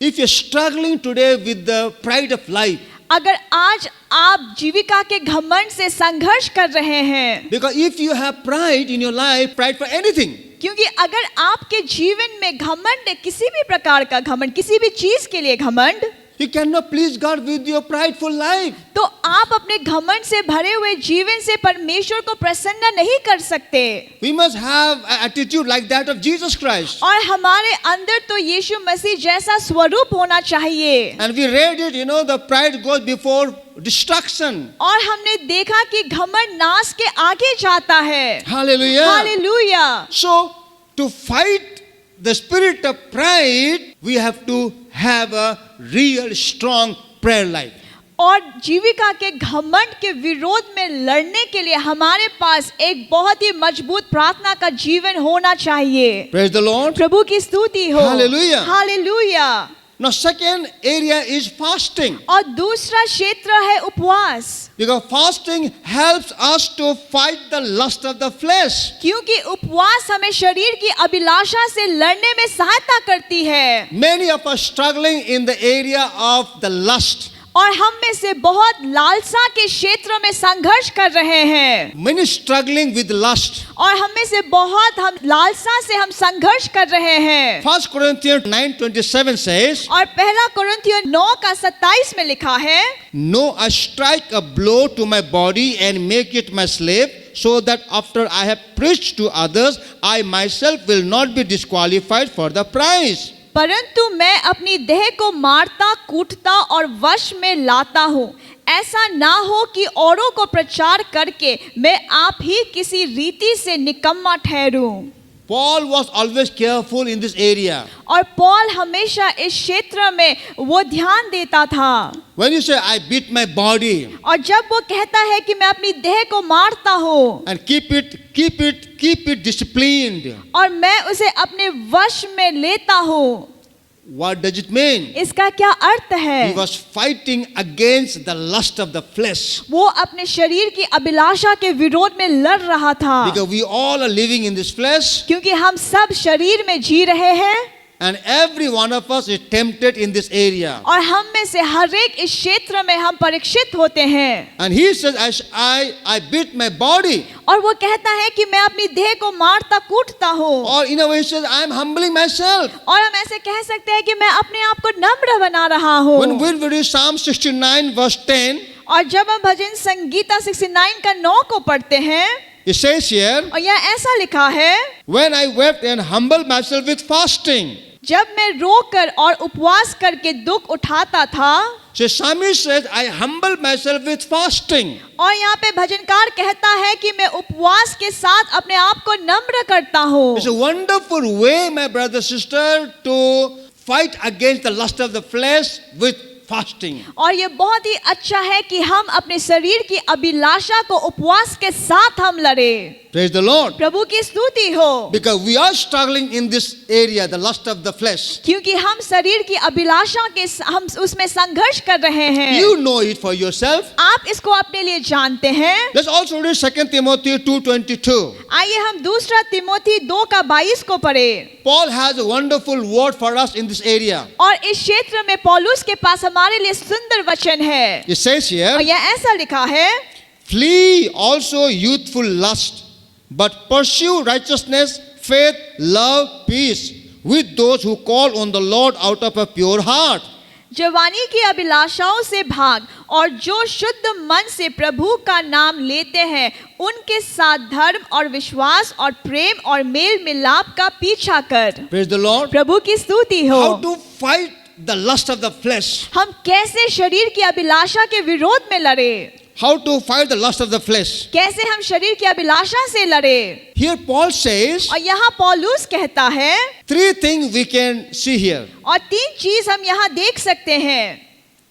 If you're struggling today with the pride of life, अगर आज आप जीविका के घमंड से संघर्ष कर रहे हैं, because if you have pride in your life, pride for anything, क्योंकि अगर आपके जीवन में घमंड है, किसी भी प्रकार का घमंड, किसी भी चीज के लिए घमंड, you cannot please God with your prideful life. तो आप अपने घमंड से भरे हुए जीवन से परमेश्वर को प्रसन्न नहीं कर सकते। We must have an attitude like that of Jesus Christ. और हमारे अंदर तो यीशु मसीह जैसा स्वरूप होना चाहिए। And we read it, the pride goes before destruction. और हमने देखा कि घमंड नाश के आगे जाता है। Hallelujah. Hallelujah. So, to fight the spirit of pride, we have to have a real strong prayer life. और जीविका के घमंड के विरोध में लड़ने के लिए हमारे पास एक बहुत ही मजबूत प्रार्थना का जीवन होना चाहिए। Praise the Lord. प्रभु की स्तुति हो। Hallelujah. Hallelujah. Now, second area is fasting. और दूसरा क्षेत्र है उपवास, Because fasting helps us to fight the lust of the flesh. क्योंकि उपवास हमें शरीर की अभिलाषा से लड़ने में सहायता करती है। Many of us struggling in the area of the lust. और हम में से बहुत लालसा के क्षेत्र में संघर्ष कर रहे हैं, Many struggling with lust. और हम में से बहुत हम लालसा से हम संघर्ष कर रहे हैं। 1 Corinthians 9:27 says, और पहला कुरिन्थियों 9:27 में लिखा है, No, I strike a blow to my body and make it my slave, so that after I have preached to others, I myself will not be disqualified for the prize. परंतु मैं अपनी देह को मारता कूटता और वश में लाता हूँ, ऐसा ना हो कि औरों को प्रचार करके मैं आप ही किसी रीति से निकम्मा ठहरूं। Paul was always careful in this area. और पौल हमेशा इस क्षेत्र में वो ध्यान देता था। When you say, I beat my body और जब वो कहता है कि मैं अपनी देह को मारता हूँ and keep it disciplined, और मैं उसे अपने वश में लेता हूँ, what does it mean? इसका क्या अर्थ है? He was fighting against the lust of the flesh. वो अपने शरीर की अभिलाषा के विरोध में लड़ रहा था, Because we all are living in this flesh, क्योंकि हम सब शरीर में जी रहे हैं and every one of us is tempted in this area. और हम में से हर एक इस क्षेत्र में हम परीक्षित होते हैं। And he says, I beat my body. और वो कहता है कि मैं अपनी देह को मारता कूटता हूँ, Or in a way he says, I am humbling myself. और हम ऐसे कह सकते हैं कि मैं अपने आप को नम्र बना रहा हूँ। When we read Psalm 69 verse 10, और जब हम भजन संगीता 69 का 9 को पढ़ते हैं, it says here, और यहाँ ऐसा लिखा है, when I wept and humbled myself with fasting. जब मैं रोकर और उपवास करके दुख उठाता था। So psalmist says, I humbled myself with fasting. और यहाँ पे भजनकार कहता है कि मैं उपवास के साथ अपने आप को नम्र करता हूँ। It's a wonderful way, my brother, sister, to fight against the lust of the flesh with fasting. और ये बहुत ही अच्छा है कि हम अपने शरीर की अभिलाषा को उपवास के साथ हम लड़े। Praise the Lord. प्रभु की स्तुति हो। Because we are struggling in this area, the lust of the flesh. क्योंकि हम शरीर की अभिलाषा के हम उसमें संघर्ष कर रहे हैं। You know it for yourself. आप इसको अपने लिए जानते हैं। Let's also read 2 Timothy 2:22. आइए हम दूसरा तिमोथी 2:22 को पढ़े। Paul has a wonderful word for us in this area. और इस क्षेत्र में पौलुस के पास हमारे लिए सुंदर वचन है। It says here, और यह ऐसा लिखा है, flee also youthful lust, but pursue righteousness, faith, love, peace with those who call on the Lord out of a pure heart. जवानी की अभिलाषाओं से भाग और जो शुद्ध मन से प्रभु का नाम लेते हैं उनके साथ धर्म और विश्वास और प्रेम और मेल मिलाप का पीछा कर। Praise the Lord. प्रभु की स्तुति हो। How to fight the lust of the flesh? हम कैसे शरीर की अभिलाषा के विरोध में लड़े? How to fight the lust of the flesh? कैसे हम शरीर की अभिलाषा से लड़े? Here Paul says, और यहाँ पौलुस कहता है, 3 things we can see here. और 3 चीज हम यहाँ देख सकते हैं।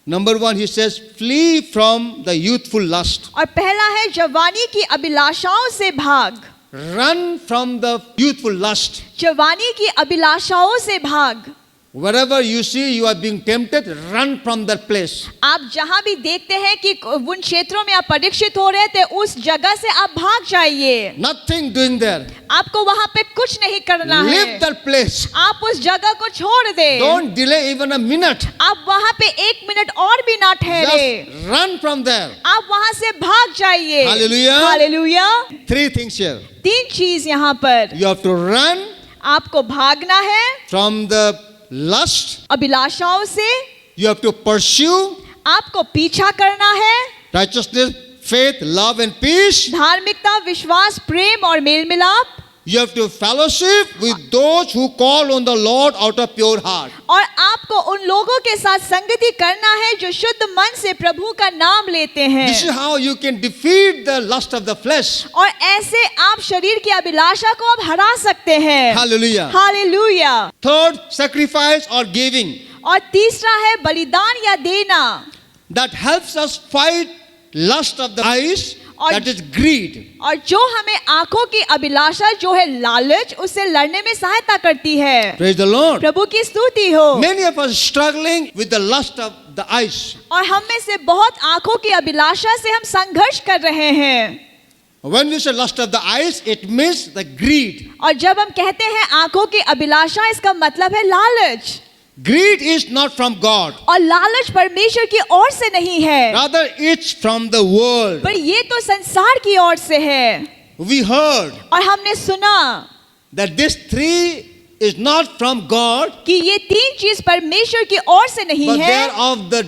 Number 1, he says, flee from the youthful lust. और पहला है जवानी की अभिलाषाओं से भाग। Run from the youthful lust. जवानी की अभिलाषाओं से भाग। Wherever you see you are being tempted, run from that place. आप जहां भी देखते हैं कि उन क्षेत्रों में आप परीक्षित हो रहे थे, उस जगह से आप भाग जाइए। Nothing doing there. आपको वहां पे कुछ नहीं करना है। Leave that place. आप उस जगह को छोड़ दे। Don't delay even a minute. आप वहां पे 1 मिनट और भी ना ठहरे। Just run from there. आप वहां से भाग जाइए। Hallelujah. हालेलुया। 3 things here. 3 चीज यहाँ पर। You have to run आपको भागना है from the lust. अभिलाषाओं से। You have to pursue आपको पीछा करना है righteousness, faith, love and peace. धार्मिकता, विश्वास, प्रेम और मेल मिलाप। You have to fellowship with those who call on the Lord out of pure heart. और आपको उन लोगों के साथ संगति करना है जो शुद्ध मन से प्रभु का नाम लेते हैं। This is how you can defeat the lust of the flesh. और ऐसे आप शरीर की अभिलाषा को आप हरा सकते हैं। Hallelujah. Hallelujah. Third, sacrifice or giving. और तीसरा है बलिदान या देना। That helps us fight lust of the eyes और- that is greed. और जो हमें आंखों की अभिलाषा जो है लालच, उससे लड़ने में सहायता करती है। Praise the Lord. प्रभु की स्तुति हो। Many of us struggling with the lust of the eyes. और हम में से बहुत आंखों की अभिलाषा से हम संघर्ष कर रहे हैं। When we say lust of the eyes, it means the greed. और जब हम कहते हैं आंखों की अभिलाषा, इसका मतलब है लालच। Greed is not from God. और लालच परमेश्वर की ओर से नहीं है, Rather, it's from the world. पर ये तो संसार की ओर से है। We heard और हमने सुना that this three is not from God, कि ये तीन चीज परमेश्वर की ओर से नहीं but they है, are of the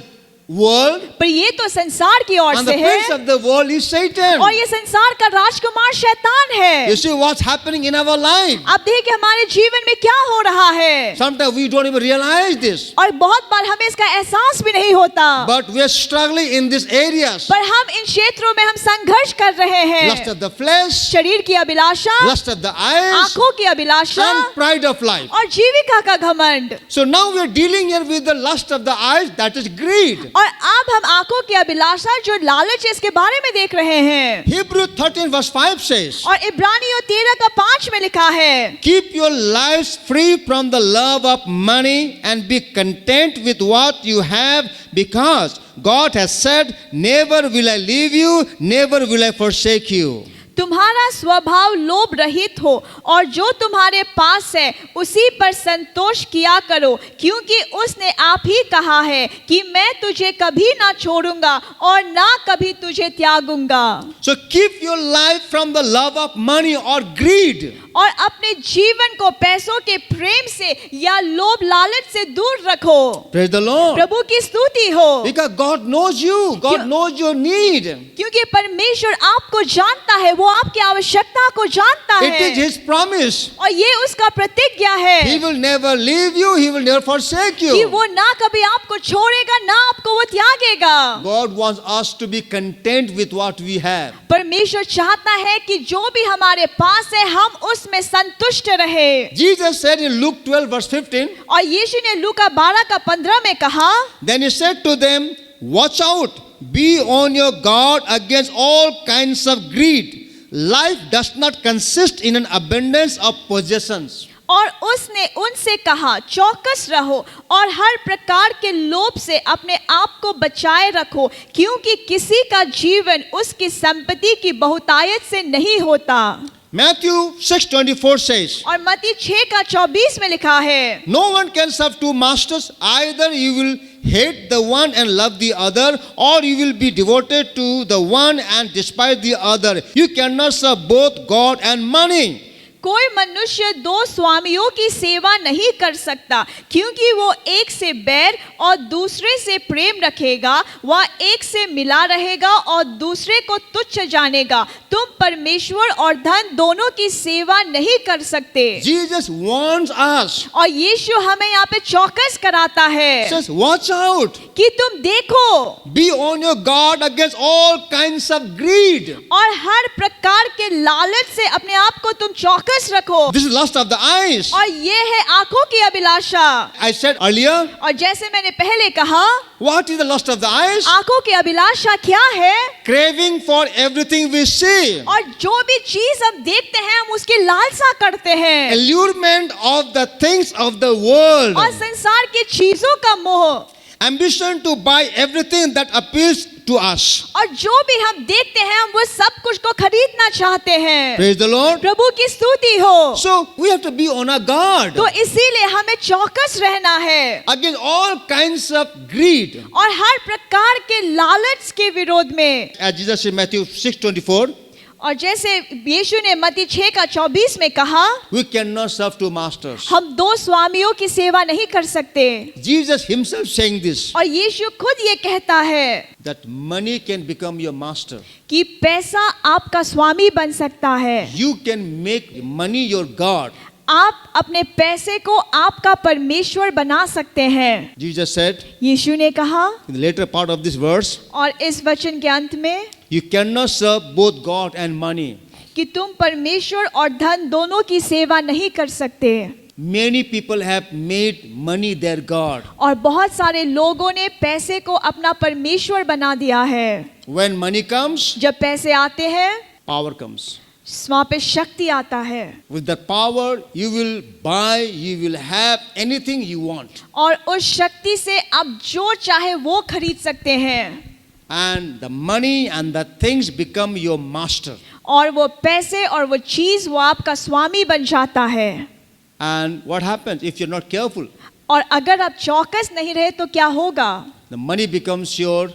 world. पर ये तो संसार की ओर And से the prince है। of the world is Satan. और ये संसार का राजकुमार शैतान है। You see what's happening in our life. आप देखिए हमारे जीवन में क्या हो रहा है, Sometimes we don't even realize this. और बहुत बार हमें इसका एहसास भी नहीं होता, But we are struggling in these areas. पर हम इन क्षेत्रों में हम संघर्ष कर रहे Lust हैं। of the flesh, शरीर की अभिलाषा, lust of the eyes, आंखों की अभिलाषा and pride of life. और जीविका का घमंड। So now we are dealing here with the lust of the eyes, that is greed. और अब हम आंखों की अभिलाषा जो लालच है इसके बारे में देख रहे हैं। Hebrew 13 verse 5 says, और इब्रानियों 13:5 में लिखा है, keep your lives free from the love of money and be content with what you have, because God has said, never will I leave you, never will I forsake you. तुम्हारा स्वभाव लोभ रहित हो और जो तुम्हारे पास है उसी पर संतोष किया करो, क्योंकि उसने आप ही कहा है कि मैं तुझे कभी ना छोड़ूंगा और ना कभी तुझे त्यागूंगा। So keep your life from the love of money or greed. और अपने जीवन को पैसों के प्रेम से या लोभ लालच से दूर रखो। Praise the Lord. प्रभु की स्तुति हो, Because God knows you, God knows your need. क्योंकि परमेश्वर आपको जानता है, वो आपकी आवश्यकता को जानता It is है His promise. और ये उसका प्रतिज्ञा He है will never leave you, He will never forsake कि you. वो ना कभी आपको छोड़ेगा ना आपको वो त्यागेगा। God wants us to be content with what we have. परमेश्वर चाहता है कि जो भी हमारे पास है हम उसमें संतुष्ट रहे। Jesus said in Luke 12 verse 15, और यीशु ने लूका 12:15 में कहा, then He said to them, watch out, be on your guard against all kinds of greed. Life does not consist in an abundance of possessions. और उसने उनसे कहा, चौकस रहो और हर प्रकार के लोभ से अपने आप को बचाए रखो, क्योंकि किसी का जीवन उसकी संपत्ति की बहुतायत से नहीं होता। Matthew 6:24 says, और मत्ती 6:24 में लिखा है, no one can serve two masters. Either you will hate the one and love the other, or you will be devoted to the one and despise the other. You cannot serve both God and money. कोई मनुष्य दो स्वामियों की सेवा नहीं कर सकता, क्योंकि वो एक से बैर और दूसरे से प्रेम रखेगा, वह एक से मिला रहेगा और दूसरे को तुच्छ जानेगा। तुम परमेश्वर और धन दोनों की सेवा नहीं कर सकते। Jesus warns us. और यीशु हमें यहाँ पे चौकस कराता है Says, watch out. कि तुम देखो Be on your guard against all kinds of greed. और हर प्रकार के लालच से अपने आप को तुम चौकस रखो। This is lust of the eyes. और ये है आंखों की अभिलाषा। I said earlier, और जैसे मैंने पहले कहा, what is the lust of the eyes? आंखों की अभिलाषा क्या है? Craving for everything we see. और जो भी चीज हम देखते हैं हम उसकी लालसा करते हैं, Allurement of the things of the world. और संसार की चीजों का मोह, Ambition to buy everything that appeals to us. और जो भी हम देखते हैं हम वो सब कुछ को खरीदना चाहते हैं। Praise the Lord. प्रभु की स्तुति हो। So we have to be on our guard तो इसीलिए हमें चौकस रहना है against all kinds of greed. और हर प्रकार के लालच के विरोध में। As Jesus said in Matthew 6:24, और जैसे यीशु ने मत्ती 6:24 में कहा, we cannot serve two masters. हम दो स्वामियों की सेवा नहीं कर सकते। Jesus himself saying this, और यीशु खुद ये कहता है that money can become your master. कि पैसा आपका स्वामी बन सकता है। You can make money your God. आप अपने पैसे को आपका परमेश्वर बना सकते हैं। Jesus said यीशु ने कहा, in the later part of this verse, और इस वचन के अंत में, you cannot serve both God and money. कि तुम परमेश्वर और धन दोनों की सेवा नहीं कर सकते। Many people have made money their God. और बहुत सारे लोगों ने पैसे को अपना परमेश्वर बना दिया है। When money comes, जब पैसे आते हैं, power comes. वहाँ पे शक्ति आता है, With that power, you will buy, you will have anything you want. और उस शक्ति से आप जो चाहे वो खरीद सकते हैं। And the money and the things become your master. और वो पैसे और वो चीज वो आपका स्वामी बन जाता है। And what happens if you're not careful? और अगर आप चौकस नहीं रहे तो क्या होगा? The money becomes your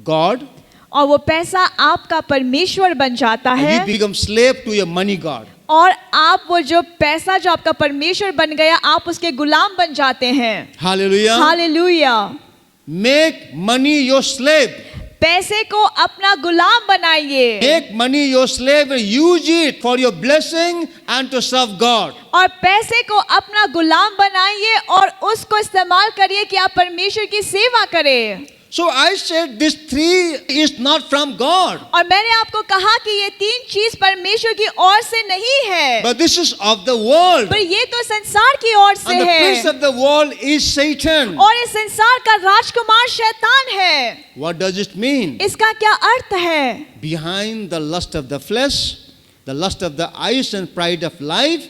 God. और वो पैसा आपका परमेश्वर बन जाता And है, you become slave to your money God. और आप वो जो पैसा जो आपका परमेश्वर बन गया, आप उसके गुलाम बन जाते हैं। Hallelujah. Hallelujah. Make money your slave. पैसे को अपना गुलाम बनाइए, Make money your slave and use it for your blessing and to serve God. और पैसे को अपना गुलाम बनाइए और उसको इस्तेमाल करिए कि आप परमेश्वर की सेवा करें। So I said this three is not from God, और मैंने आपको कहा कि ये तीन चीज परमेश्वर की ओर से नहीं है, but this is of the world. पर ये तो संसार की ओर से And the prince है, of the world is Satan. और इस संसार का राजकुमार शैतान है। What does it mean? इसका क्या अर्थ है? Behind the lust of the flesh, the lust of the eyes and pride of life,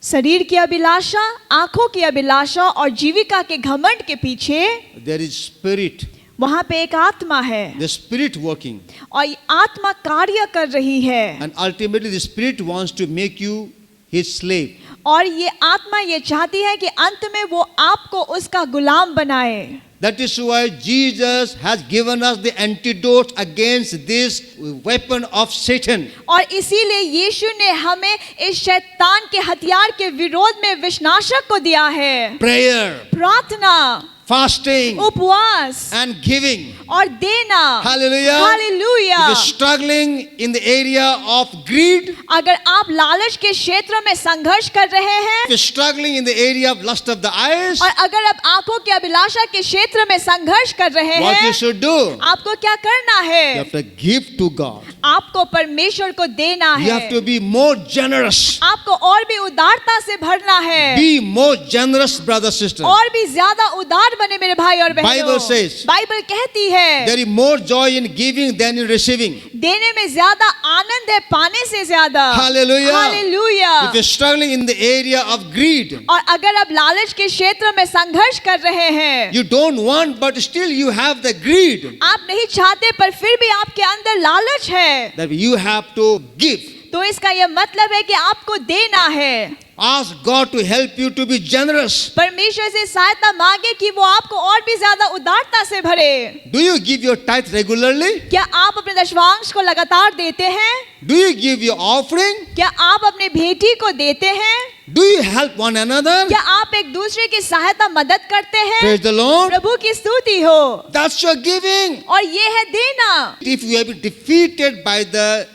शरीर की अभिलाषा, आंखों की अभिलाषा और जीविका के घमंड के पीछे there is spirit, वहां पे एक आत्मा है, the spirit working. और ये आत्मा कार्य कर रही है, And ultimately the spirit wants to make you his slave. और ये आत्मा ये चाहती है कि अंत में वो आपको उसका गुलाम बनाए। That is why Jesus has given us the antidote against this weapon of Satan. और इसीलिए यीशु ने हमें इस शैतान के हथियार के विरोध में विनाशक को दिया है। Prayer, प्रार्थना, fasting, उपवास and giving. और देना। Hallelujah. Hallelujah. If you're struggling in the area of greed, अगर आप लालच के क्षेत्र में संघर्ष कर रहे हैं, if you're struggling in the area of lust of the eyes, और अगर आप आंखों की अभिलाषा के क्षेत्र में संघर्ष कर रहे what you हैं, should do? आपको क्या करना You है? have to give to God. आपको परमेश्वर को देना You have है, to be more generous. आपको और भी उदारता से भरना है, Be more generous, brother, sister. और भी ज्यादा उदार बने मेरे भाई और बहनों। Bible says, बाइबल कहती है, There is more joy in giving than in receiving. देने में ज्यादा आनंद है पाने से ज्यादा। Hallelujah. Hallelujah. If you're struggling in the area of greed, और अगर आप लालच के क्षेत्र में संघर्ष कर रहे हैं, you don't want but still you have the greed, आप नहीं चाहते पर फिर भी आपके अंदर लालच है, that you have to give. तो इसका यह मतलब है कि आपको देना है। Ask God to help you to be generous. परमेश्वर से सहायता मांगे कि वो आपको और भी ज्यादा उदारता से भरे। Do you give your tithe regularly? क्या आप अपने दशमांश को लगातार देते हैं? Do you give your offering? क्या आप अपने भेंटी को देते हैं? Do you help one another? क्या आप एक दूसरे की सहायता मदद करते हैं? Praise the Lord. प्रभु की स्तुति हो। That's your giving. और ये है देना। If you have been defeated by the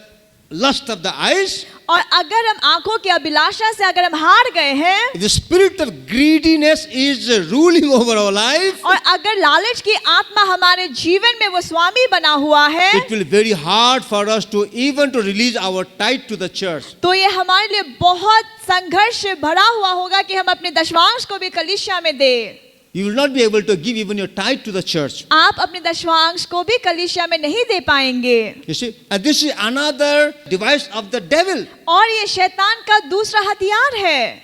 lust of the eyes, और अगर हम आंखों की अभिलाषा से अगर हम हार गए हैं, if the spirit of greediness is ruling over our life, और अगर लालच की आत्मा हमारे जीवन में वो स्वामी बना हुआ है, it will be very hard for us to even to release our tithe to the church. तो ये हमारे लिए बहुत संघर्ष से भरा हुआ होगा कि हम अपने दशमांश को भी कलीसिया में दें। You will not be able to give even your tithe to the church. आप अपने दशमांश को भी कलीसिया में नहीं दे पाएंगे। You see, and this is another device of the devil. और ये शैतान का दूसरा हथियार है,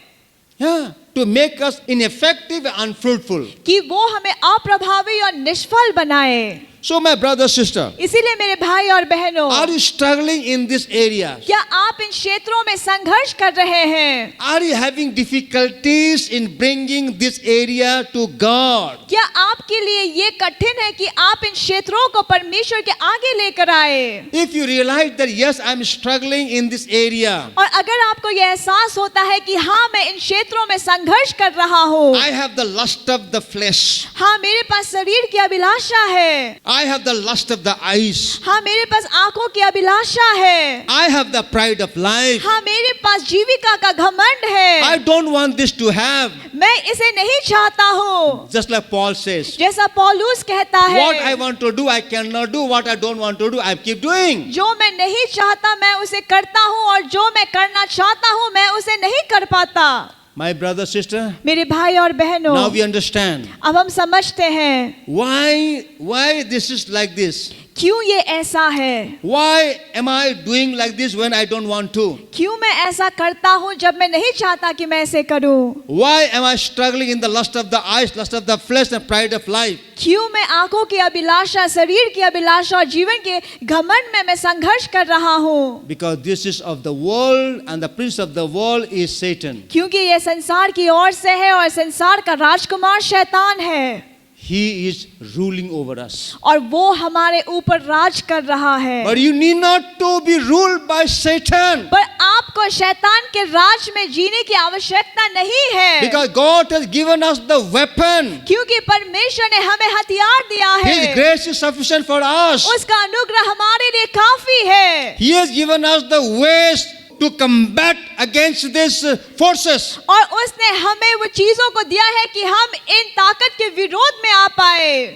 Yeah, to make us ineffective and unfruitful. कि वो हमें अप्रभावी और निष्फल बनाए। So my brother, sister, इसीलिए मेरे भाई और बहनों, are you struggling in this area? क्या आप इन क्षेत्रों में संघर्ष कर रहे हैं? Are you having difficulties in bringing this area to God? क्या आपके लिए ये कठिन है कि आप इन क्षेत्रों को परमेश्वर के आगे लेकर आए? If you realize that yes, I'm struggling in this area, और अगर आपको यह एहसास होता है कि हाँ मैं इन क्षेत्रों में संघर्ष कर रहा हूँ, I have the lust of the flesh, हाँ मेरे पास शरीर की अभिलाषा है, I have the lust of the eyes, हाँ मेरे पास आंखों की अभिलाषा है, I have the pride of life, हाँ मेरे पास जीविका का घमंड है, I don't want this to have. मैं इसे नहीं चाहता हूँ। Just like Paul says, जैसा पौलुस कहता what I है, want to do, I cannot do. What I don't want to do, I keep doing. जो मैं नहीं चाहता मैं उसे करता हूँ और जो मैं करना चाहता हूँ मैं उसे नहीं कर पाता। My brother, sister, मेरे भाई और बहनों, now we understand अब हम समझते हैं why this is like this. क्यों ये ऐसा है, Why am I doing like this when I don't want to? क्यों मैं ऐसा करता हूँ जब मैं नहीं चाहता कि मैं ऐसे करूँ, Why am I struggling in the lust of the eyes, lust of the flesh and pride of life? क्यों मैं आंखों की अभिलाषा, शरीर की अभिलाषा और जीवन के घमंड में मैं संघर्ष कर रहा हूँ? Because this is of the world and the prince of the world is Satan. क्योंकि ये संसार की ओर से है और संसार का राजकुमार शैतान है He is ruling over us. और वो हमारे ऊपर राज कर रहा है। But you need not to be ruled by Satan. पर आपको शैतान के राज में जीने की आवश्यकता नहीं है, Because God has given us the weapon. क्योंकि परमेश्वर ने हमें हथियार दिया His है। grace is sufficient for us. उसका अनुग्रह हमारे लिए काफी है He has given us the ways to combat against these forces. और उसने हमें वो चीजों को दिया है कि हम इन ताकत के विरोध में आ पाए।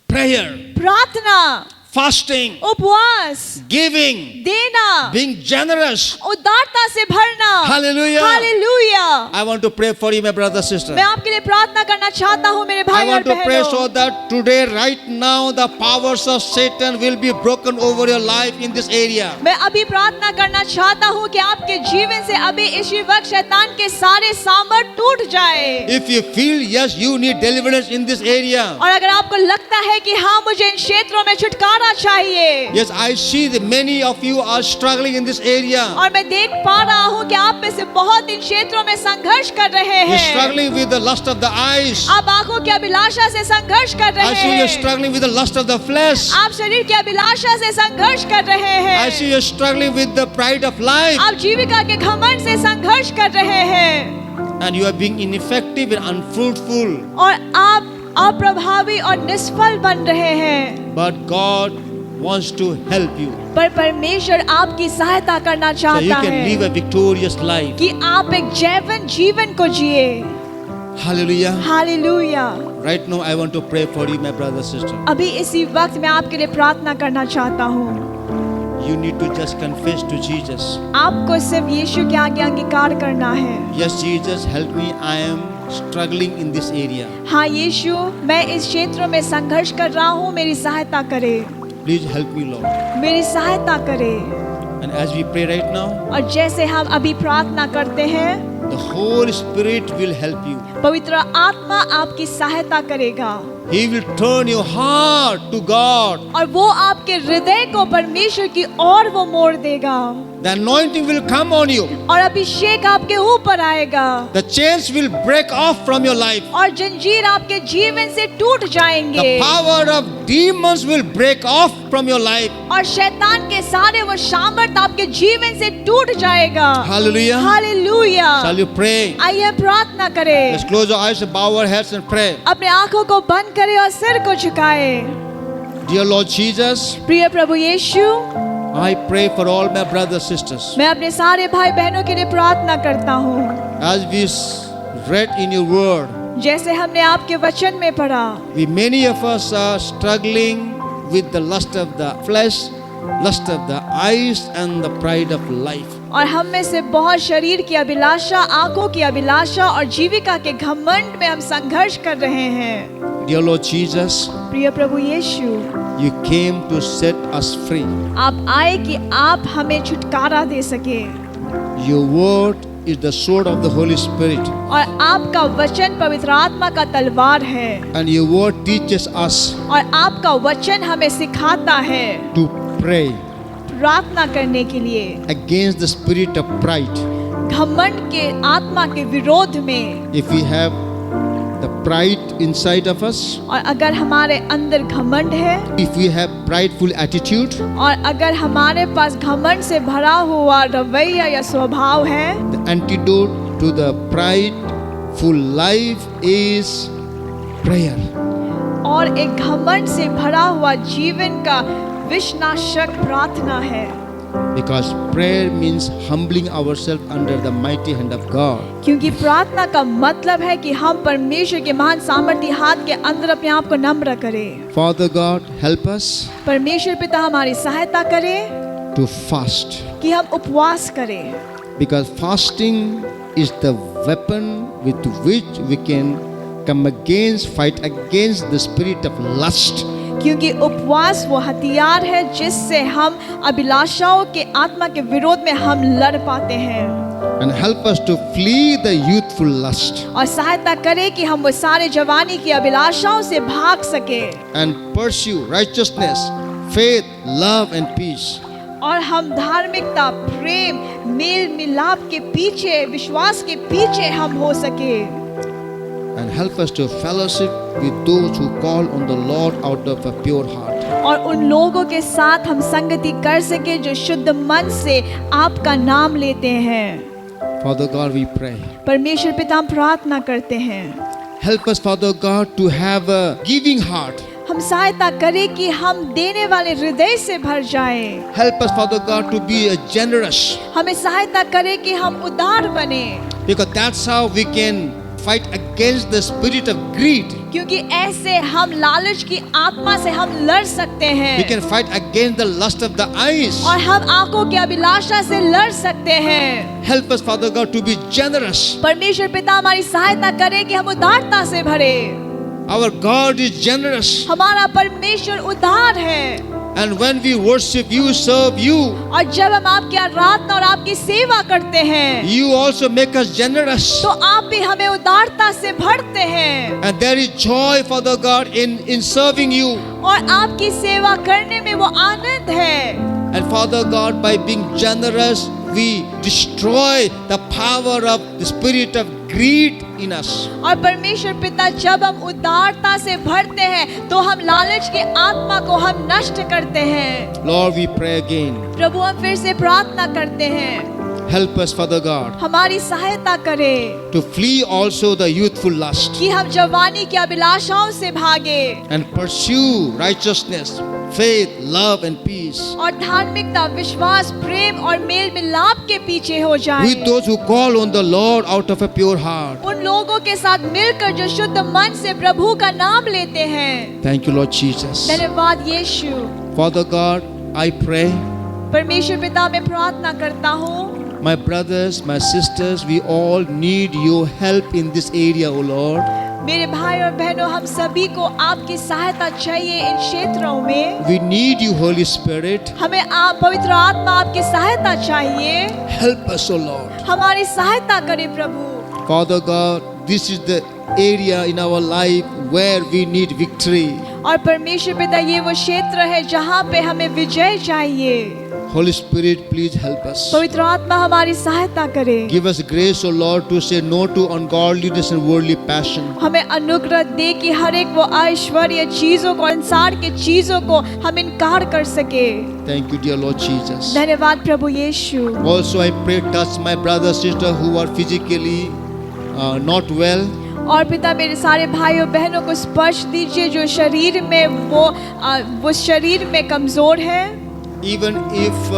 Prayer, प्रार्थना, fasting, उपवास, giving, देना, being generous. उदारता से भरना। Hallelujah. Hallelujah. I want to pray for you, my brother, sister. मैं आपके लिए प्रार्थना करना चाहता हूँ मेरे I भाई और want to pray बहनों। so that today, right now, the powers of Satan will be broken over your life in this area. मैं अभी प्रार्थना करना चाहता हूँ कि आपके जीवन से अभी इसी वक्त शैतान के सारे सामर्थ टूट जाए। If you feel, yes, you need deliverance in this area. और अगर आपको लगता है कि हाँ मुझे इन क्षेत्रों में छुटकारा चाहिए, Yes, I see that many of you are struggling in this area. और मैं देख पा रहा हूँ कि आप में से बहुत इन क्षेत्रों में संघर्ष कर रहे You're हैं। struggling with the lust of the eyes. आप आंखों की अभिलाषा से संघर्ष कर I रहे see you're हैं। struggling with the lust of the flesh. आप शरीर की अभिलाषा से संघर्ष कर रहे हैं। I see you're struggling with the pride of life. आप जीविका के घमंड से संघर्ष कर रहे हैं And you are being ineffective and unfruitful. और आप अप्रभावी और निष्फल बन रहे हैं। But God wants to help you पर परमेश्वर आपकी सहायता करना so you चाहता can live है a victorious life. कि आप एक जैवन जीवन को जिए। Hallelujah. Hallelujah. Right now, I want to pray for you, my brother, sister. अभी इसी वक्त मैं आपके लिए प्रार्थना करना चाहता हूँ। You need to just confess to Jesus. आपको सिर्फ यीशु के आगे अंगीकार करना है। Yes, Jesus, help me. I am struggling in this area. हाँ यीशु, मैं इस क्षेत्र में संघर्ष कर रहा हूँ, मेरी सहायता करे, Please help me, Lord. मेरी सहायता करे। And as we pray right now, और जैसे हम अभी प्रार्थना करते हैं, the Holy Spirit will help you. पवित्र आत्मा आपकी सहायता करेगा He will turn your heart to God. और वो आपके हृदय को परमेश्वर की ओर वो मोड़ देगा The anointing will come on you. और अभिषेक आपके ऊपर आएगा The chains will break off from your life. और जंजीर आपके जीवन से टूट जाएंगे The power of demons will break off from your life. और शैतान के सारे वो सामर्थ आपके जीवन से टूट जाएगा। Hallelujah. Hallelujah. Shall you pray? आइए प्रार्थना करें। Let's close our eyes and bow our heads and pray. अपने आंखों को बंद करें और सिर को झुकाए। Dear Lord Jesus, प्रिय प्रभु यीशु, I pray for all my brothers sisters. मैं अपने सारे भाई बहनों के लिए प्रार्थना करता हूँ। As we read in your word, जैसे हमने आपके वचन में पढ़ा, many of us are struggling with the lust of the flesh, lust of the eyes, and the pride of life. और हम में से बहुत शरीर की अभिलाषा, आंखों की अभिलाषा और जीविका के घमंड में हम संघर्ष कर रहे हैं। Dear Lord Jesus, प्रिय प्रभु यीशु, you came to set us free. आप आए कि आप हमें छुटकारा दे सके Your word is the sword of the Holy Spirit, और आपका वचन पवित्र आत्मा का तलवार है and your word teaches us और आपका वचन हमें सिखाता है to pray प्रार्थना करने के लिए against the spirit of pride. घमंड के आत्मा के विरोध में। If we have the pride inside of us, और अगर हमारे अंदर घमंड है if we have prideful attitude, और अगर हमारे पास घमंड से भरा हुआ रवैया या स्वभाव है, the antidote to the prideful life is prayer. और एक घमंड से भरा हुआ जीवन का विषनाशक प्रार्थना है। Because prayer means humbling ourselves under the mighty hand of God. क्योंकि प्रार्थना का मतलब है कि हम परमेश्वर के महान सामर्थी हाथ के अंदर अपने आप को नम्र करें। Father God, help us परमेश्वर पिता हमारी सहायता करे to fast, कि हम उपवास करें, Because fasting is the weapon with which we can fight against the spirit of lust. क्योंकि उपवास वो हथियार है जिससे हम अभिलाषाओं के आत्मा के विरोध में हम लड़ पाते हैं And help us to flee the youthful lust. और सहायता करे कि हम वो सारे जवानी की अभिलाषाओं से भाग सके And pursue righteousness, faith, love and peace. और हम धार्मिकता, प्रेम, मेल मिलाप के पीछे, विश्वास के पीछे हम हो सके And help us to fellowship with those who call on the Lord out of a pure heart. और उन लोगों के साथ हम संगति कर सके जो शुद्ध मन से आपका नाम लेते हैं Father God, we pray. परमेश्वर पिता हम प्रार्थना करते हैं Help us, Father God, to have a giving heart. हम सहायता करें कि हम देने वाले हृदय से भर जाएं। Help us, Father God, to be generous. हमें सहायता करें कि हम उदार बने Because that's how we can fight against the spirit of greed. क्योंकि ऐसे हम लालच की आत्मा से हम लड़ सकते We हैं can fight against the lust of the eyes. और हम आंखों की अभिलाषा से लड़ सकते हैं Help us, Father God, to be generous. परमेश्वर पिता हमारी सहायता करे कि हम उदारता से भरे Our God is generous. हमारा परमेश्वर उदार है And when we worship you, serve you, और जब हम आपकी आराधना और आपकी सेवा करते हैं you also make us generous. तो आप भी हमें उदारता से भरते हैं And there is joy, Father God, in serving you. और आपकी सेवा करने में वो आनंद है And Father God, by being generous, we destroy the power of the spirit of greed in us. और परमेश्वर पिता जब हम उदारता से भरते हैं तो हम लालच की आत्मा को हम नष्ट करते हैं Lord, we pray again. प्रभु हम फिर से प्रार्थना करते हैं Help us, Father God, हमारी सहायता करें to flee also the youthful lust कि हम जवानी की अभिलाषाओं से भागे and pursue righteousness, faith, love and peace और धार्मिकता, विश्वास, प्रेम और मेल मिलाप के पीछे हो जाएं with those who call on the Lord out of a pure heart. उन लोगों के साथ मिलकर जो शुद्ध मन से प्रभु का नाम लेते हैं Thank you, Lord Jesus. धन्यवाद यीशु Father God, I pray, परमेश्वर पिता मैं प्रार्थना करता हूँ my brothers, my sisters, we all need your help in this area, O Lord. मेरे भाई और बहनों हम सभी को आपकी सहायता चाहिए इन क्षेत्रों में We need you, Holy Spirit. हमें आप पवित्र आत्मा आपकी सहायता चाहिए Help us, O Lord. हमारी सहायता करें प्रभु Father God, this is the area in our life where we need victory. और परमेश्वर पिता ये वो क्षेत्र है जहाँ पे हमें विजय चाहिए Holy Spirit, please help us. पवित्र आत्मा हमारी सहायता करे Give us grace, O Lord, to say no to ungodliness and worldly passion. हमें अनुग्रह दे कि हर एक वो ऐश्वर्य चीजों को संसार के चीजों को हम इनकार कर सके Thank you, dear Lord Jesus. धन्यवाद प्रभु यीशु Also, I pray, touch my brother, sister who are physically not well. और पिता मेरे सारे भाइयों बहनों को स्पर्श दीजिए जो शरीर में वो शरीर में कमजोर है Even if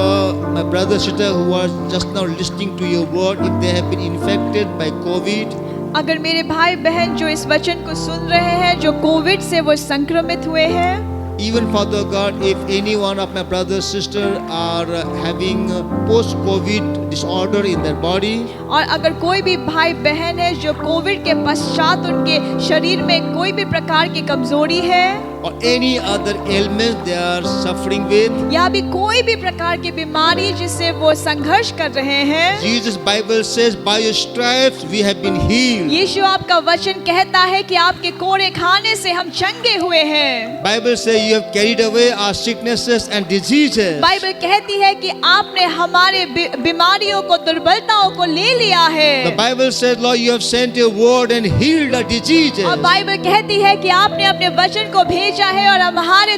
my brother, sister who are just now listening to your word, if they have been infected by COVID, अगर मेरे भाई बहन जो इस वचन को सुन रहे हैं जो कोविड से वो संक्रमित हुए हैं even Father God, if any one of my brother, sister are having post-COVID disorder in their body, और अगर कोई भी भाई बहन है जो कोविड के पश्चात उनके शरीर में कोई भी प्रकार की कमजोरी है or any other ailments they are suffering with, या भी कोई भी प्रकार की बीमारी जिससे वो संघर्ष कर रहे हैं Jesus Bible says, by your stripes we have been healed. यीशु आपका वचन कहता है कि आपके कोड़े खाने से हम चंगे हुए हैं Bible says you have carried away our sicknesses and diseases. Bible कहती है कि आपने हमारे बीमारियों को दुर्बलताओं को ले लिया है The Bible says, Lord, you have sent your word and healed our diseases. और बाइबल कहती है कि आपने अपने वचन को भेजा है और हमारे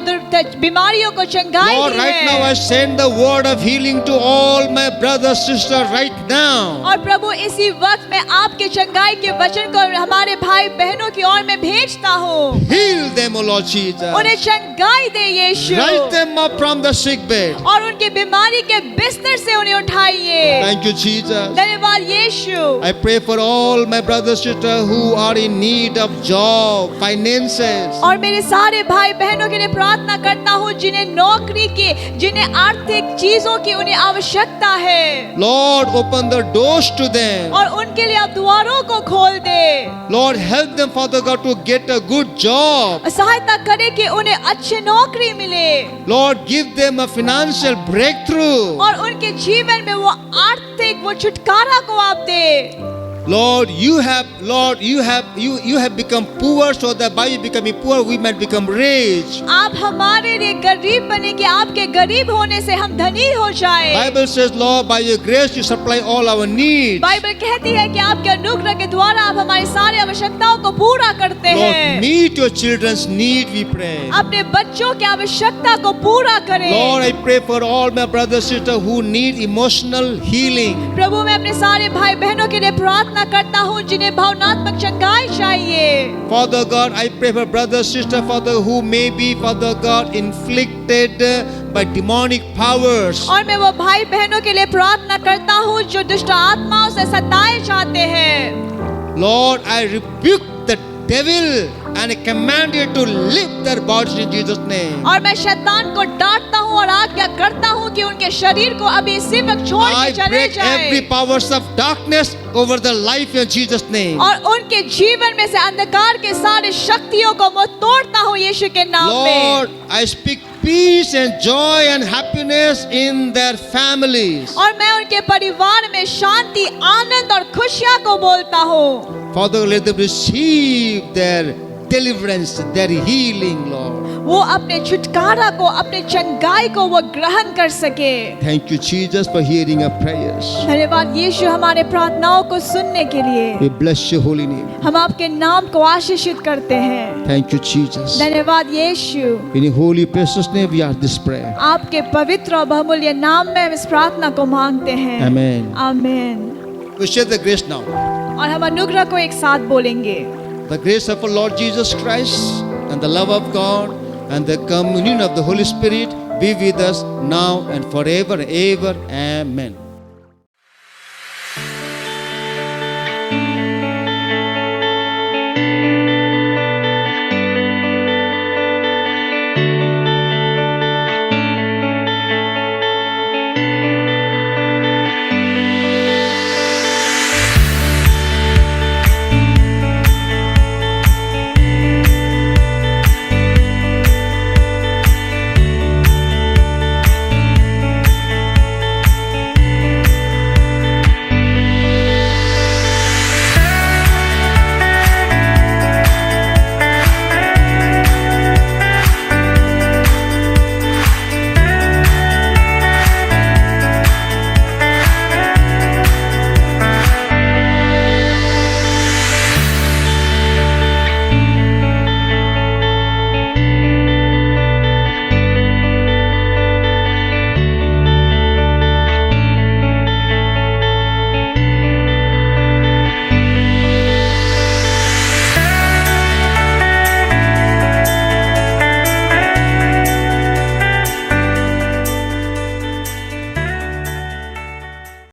बीमारियों को चंगाई Lord, दी right now है I send the word of healing to all my brothers, sisters right now. और प्रभु इसी वक्त मैं आपके चंगाई के वचन को हमारे भाई बहनों की ओर में भेजता हूँ Heal them, O Lord Jesus. उन्हें चंगाई दे यीशु Rise them up from the sick bed. और उनकी बीमारी के बिस्तर से उन्हें उठाइए Thank you, Jesus. धन्यवाद धन्यवाद यीशु। I pray for all my brothers and sisters who are in need of job, finances. और मेरे सारे भाई बहनों के लिए प्रार्थना करता हूँ जिन्हें नौकरी की, जिन्हें आर्थिक चीजों की उन्हें आवश्यकता है। Lord, open the doors to them. और उनके लिए आप द्वारों को खोल दे। Lord, help them, Father God, to get a good job. सहायता करे कि उन्हें अच्छी नौकरी मिले। Lord, give them a financial breakthrough. और उनके जीवन में वो आर्थिक वो छुटकारा को आप दे। Lord, you have become poor so that by you becoming poor we might become rich. आप हमारे लिए गरीब बने कि आपके गरीब होने से हम धनी हो जाए। Bible says, Lord, by your grace you supply all our needs. Bible कहती है कि आपके अनुग्रह के द्वारा आप हमारी सारी आवश्यकताओं को पूरा करते Lord, हैं। meet your children's need, we pray. अपने बच्चों की आवश्यकता को पूरा करें। Lord, I pray for all my brothers and sisters who need emotional healing. प्रभु मैं अपने सारे भाई बहनों के लिए प्रार्थना करता हूँ जिन्हें भावनात्मक चंगाई चाहिए। Father God, I pray for brothers, sisters, Father, who may be, Father God, inflicted by demonic powers. और मैं वो भाई बहनों के लिए प्रार्थना करता हूँ जो दुष्ट आत्माओं से सताए जाते हैं। Lord, I rebuke the devil and I command you to lift their bodies in Jesus' name. और मैं शैतान को डांटता हूँ और आज्ञा करता हूँ कि उनके शरीर को अभी इसी वक्त छोड़ के I चले break every जाएं। powers of darkness over the life in Jesus' name. और उनके जीवन में से अंधकार के सारे शक्तियों को मैं तोड़ता हूँ यीशु के नाम में। Lord, I speak peace and joy and happiness in their families. और मैं उनके परिवार में शांति, आनंद और खुशियाँ को बोलता हूँ। Father, let them receive their deliverance, their healing, Lord. वो अपने छुटकारा को, अपने चंगाई को वो ग्रहण कर सके। Thank you, Jesus, for hearing our prayers. धन्यवाद यीशु हमारे प्रार्थनाओं को सुनने के लिए। We bless your holy name. हम आपके नाम को आशीषित करते हैं। Thank you, Jesus. धन्यवाद यीशु। In your holy precious name we ask this prayer. आपके पवित्र और बहुमूल्य नाम में हम इस प्रार्थना को मांगते हैं। Amen. आमीन। We share the grace now. और हम अनुग्रह को एक साथ बोलेंगे। The grace of our Lord Jesus Christ and the love of God and the communion of the Holy Spirit be with us now and forever, ever. Amen.